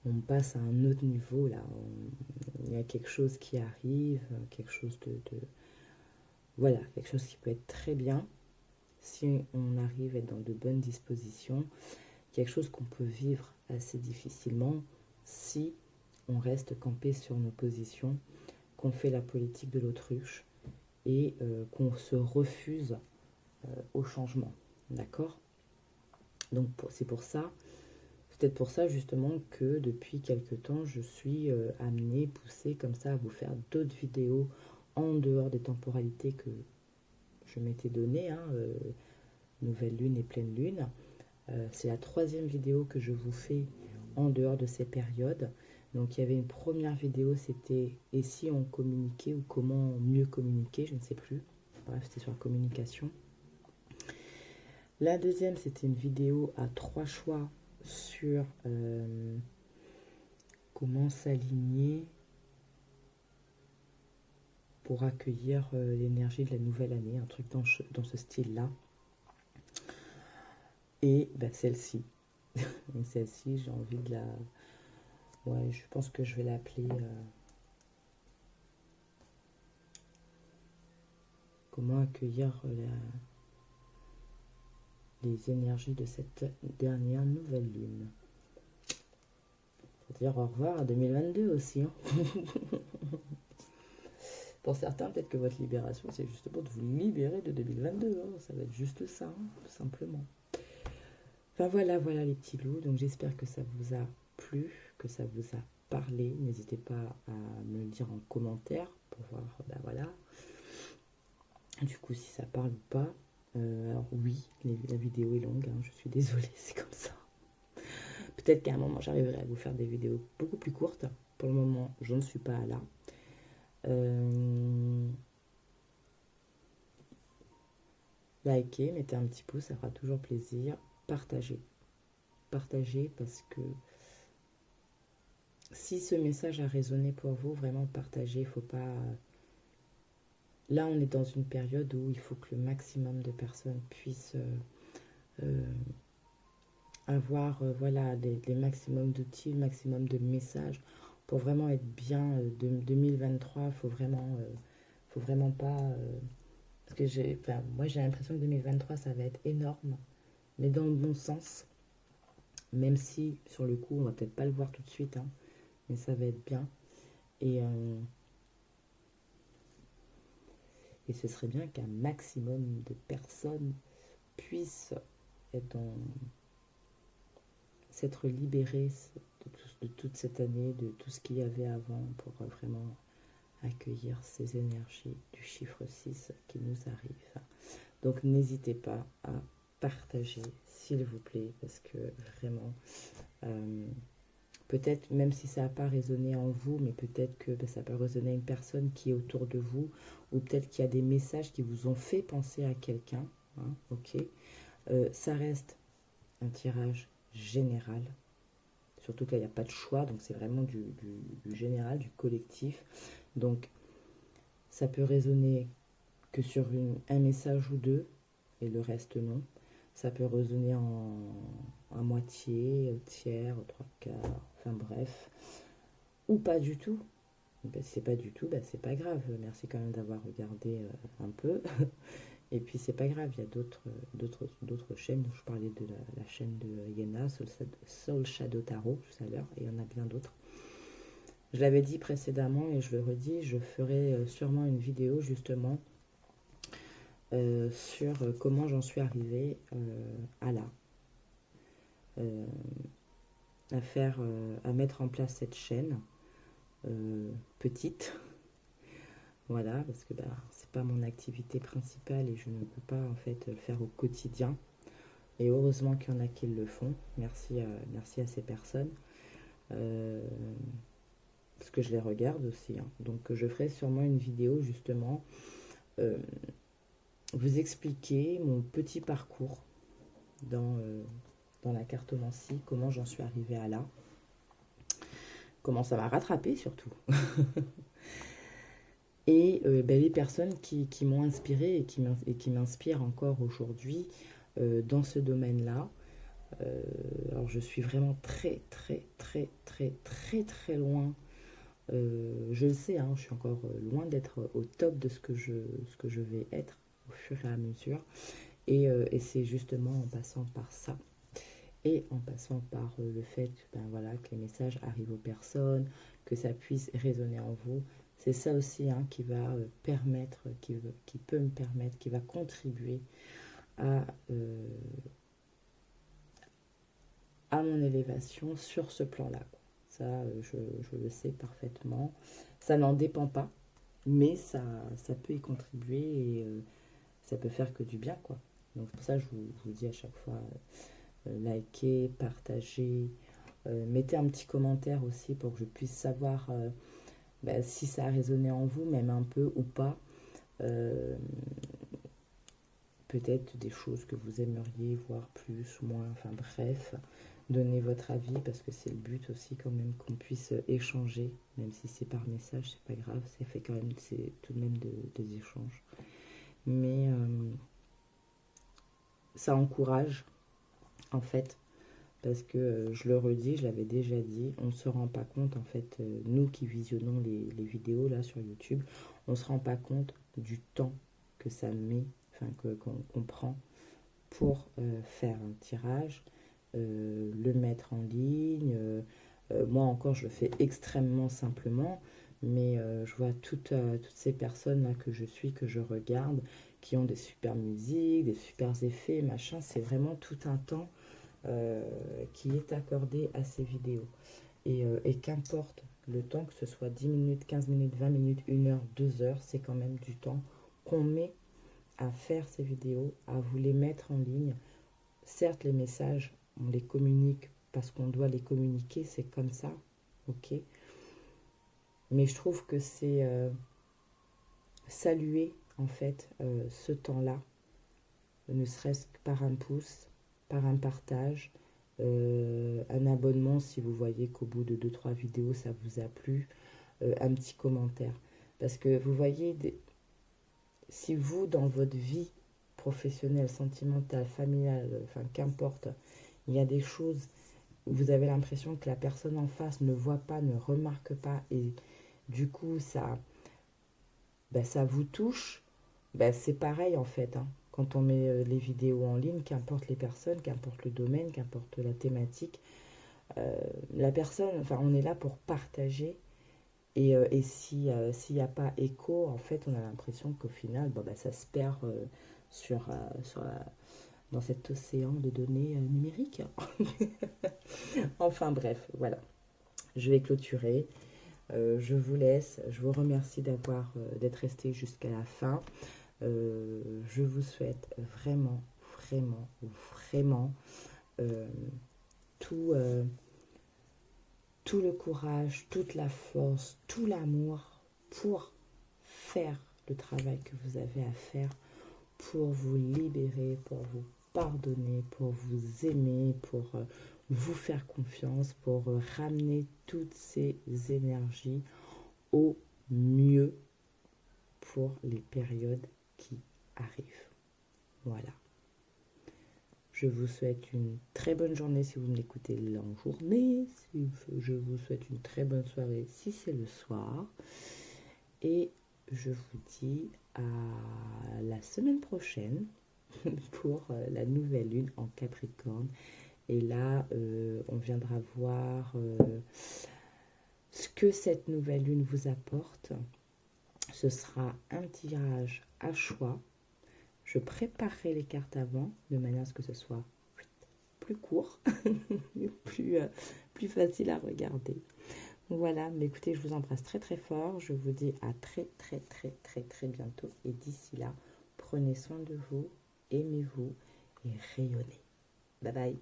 on passe à un autre niveau, là il y a quelque chose qui arrive, quelque chose voilà, quelque chose qui peut être très bien si on arrive à être dans de bonnes dispositions, quelque chose qu'on peut vivre assez difficilement si on reste campé sur nos positions, qu'on fait la politique de l'autruche et qu'on se refuse au changement, d'accord? Donc c'est pour ça, peut-être pour ça justement que depuis quelque temps je suis amenée, poussée comme ça à vous faire d'autres vidéos en dehors des temporalités que je m'étais données, nouvelle lune et pleine lune. C'est la 3e vidéo que je vous fais en dehors de ces périodes. Donc il y avait une première vidéo, c'était « Et si on communiquait » ou « Comment mieux communiquer », je ne sais plus. Bref, c'était sur la communication. La 2e, c'était une vidéo à 3 choix sur comment s'aligner pour accueillir l'énergie de la nouvelle année, un truc dans ce style-là. Et celle-ci. Et celle-ci, j'ai envie de la... Ouais, je pense que je vais l'appeler... Comment accueillir les énergies de cette dernière nouvelle lune. Pour dire au revoir à 2022 aussi. Pour certains, peut-être que votre libération, c'est justement de vous libérer de 2022. Ça va être juste ça, tout simplement. Enfin voilà les petits loups. Donc j'espère que ça vous a plu, que ça vous a parlé. N'hésitez pas à me le dire en commentaire pour voir, voilà. Du coup, si ça parle ou pas. Alors oui, la vidéo est longue, je suis désolée, c'est comme ça. Peut-être qu'à un moment, j'arriverai à vous faire des vidéos beaucoup plus courtes. Pour le moment, je ne suis pas là. Likez, mettez un petit pouce, ça fera toujours plaisir. Partagez. Partagez parce que si ce message a résonné pour vous, vraiment partagez. Il faut pas... Là, on est dans une période où il faut que le maximum de personnes puissent avoir voilà, les maximums d'outils, le maximum de messages pour vraiment être bien. 2023, il faut vraiment pas... parce que moi, j'ai l'impression que 2023, ça va être énorme, mais dans le bon sens. Même si, sur le coup, on va peut-être pas le voir tout de suite, mais ça va être bien. Et ce serait bien qu'un maximum de personnes puissent être s'être libérées de toute cette année, de tout ce qu'il y avait avant, pour vraiment accueillir ces énergies du chiffre 6 qui nous arrivent. Donc n'hésitez pas à partager, s'il vous plaît, parce que vraiment, peut-être, même si ça n'a pas résonné en vous, mais peut-être que ça peut résonner à une personne qui est autour de vous, ou peut-être qu'il y a des messages qui vous ont fait penser à quelqu'un. Ok, ça reste un tirage général. Surtout que là, il n'y a pas de choix, donc c'est vraiment du général, du collectif. Donc, ça peut résonner que sur un message ou deux, et le reste non. Ça peut résonner à moitié, au tiers, au trois quarts, enfin bref. Ou pas du tout. C'est pas du tout, c'est pas grave. Merci quand même d'avoir regardé un peu. Et puis c'est pas grave, il y a d'autres chaînes. Je parlais de la chaîne de Yena, Soul Shadow Tarot tout à l'heure, et il y en a bien d'autres. Je l'avais dit précédemment et je le redis, je ferai sûrement une vidéo justement sur comment j'en suis arrivée à là, euh, à mettre en place cette chaîne petite. Voilà, parce que bah, c'est pas mon activité principale et je ne peux pas en fait le faire au quotidien. Et heureusement qu'il y en a qui le font. Merci à ces personnes. Euh, Parce que je les regarde aussi, hein. Donc je ferai sûrement une vidéo justement, euh, vous expliquer mon petit parcours dans la cartomancie, comment j'en suis arrivée à là, comment ça m'a rattrapé surtout. Et ben, les personnes qui m'ont inspiré et qui m'inspirent encore aujourd'hui dans ce domaine-là. Alors je suis vraiment très très très très très très loin. Je le sais, hein, je suis encore loin d'être au top de ce que je vais être au fur et à mesure. Et c'est justement en passant par ça et en passant par le fait ben, voilà, que les messages arrivent aux personnes, que ça puisse résonner en vous. C'est ça aussi hein, qui va permettre, qui peut me permettre, qui va contribuer à, euh, à mon élévation sur ce plan-là. Ça, je le sais parfaitement. Ça n'en dépend pas, mais ça peut y contribuer et ça peut faire que du bien, quoi. Donc c'est pour ça que je vous dis à chaque fois, likez, partagez, mettez un petit commentaire aussi pour que je puisse savoir bah, si ça a résonné en vous, même un peu ou pas. Euh, Peut-être des choses que vous aimeriez voir plus ou moins, enfin bref, donnez votre avis parce que c'est le but aussi quand même qu'on puisse échanger, même si c'est par message, c'est pas grave, ça fait quand même, c'est tout de même des échanges. Mais ça encourage en fait, parce que je le redis, je l'avais déjà dit, on ne se rend pas compte en fait, nous qui visionnons les vidéos là sur YouTube, on ne se rend pas compte du temps que ça met, enfin qu'on prend pour faire un tirage, le mettre en ligne. Moi encore, je le fais extrêmement simplement, mais je vois toutes ces personnes là que je suis, que je regarde, qui ont des super musiques, des super effets, machin. C'est vraiment tout un temps euh, qui est accordé à ces vidéos. Et qu'importe le temps, que ce soit 10 minutes, 15 minutes, 20 minutes, 1 heure, 2 heures, c'est quand même du temps qu'on met à faire ces vidéos, à vous les mettre en ligne. Certes, les messages, on les communique parce qu'on doit les communiquer, c'est comme ça, ok. Mais je trouve que c'est saluer en fait ce temps-là, ne serait-ce que par un pouce, par un partage, un abonnement si vous voyez qu'au bout de deux trois vidéos ça vous a plu, un petit commentaire. Parce que vous voyez, si vous dans votre vie professionnelle, sentimentale, familiale, enfin qu'importe, il y a des choses où vous avez l'impression que la personne en face ne voit pas, ne remarque pas, et du coup ben, ça vous touche, ben, c'est pareil en fait, hein. Quand on met les vidéos en ligne, qu'importe les personnes, qu'importe le domaine, qu'importe la thématique, euh, la personne, enfin on est là pour partager. Et si, s'il n'y a pas écho, en fait, on a l'impression qu'au final, bon, bah, ça se perd dans cet océan de données numériques. Enfin bref, voilà. Je vais clôturer. Je vous laisse. Je vous remercie d'être resté jusqu'à la fin. Je vous souhaite vraiment, vraiment, vraiment euh, tout, tout le courage, toute la force, tout l'amour pour faire le travail que vous avez à faire, pour vous libérer, pour vous pardonner, pour vous aimer, pour vous faire confiance, pour ramener toutes ces énergies au mieux pour les périodes qui arrivent. Voilà. Je vous souhaite une très bonne journée si vous m'écoutez en journée. Je vous souhaite une très bonne soirée si c'est le soir. Et je vous dis à la semaine prochaine pour la nouvelle lune en Capricorne. Et là, on viendra voir ce que cette nouvelle lune vous apporte. Ce sera un tirage à choix. Je préparerai les cartes avant, de manière à ce que ce soit plus court, plus facile à regarder. Voilà, mais écoutez, je vous embrasse très très fort. Je vous dis à très très très très très bientôt. Et d'ici là, prenez soin de vous, aimez-vous et rayonnez. Bye bye.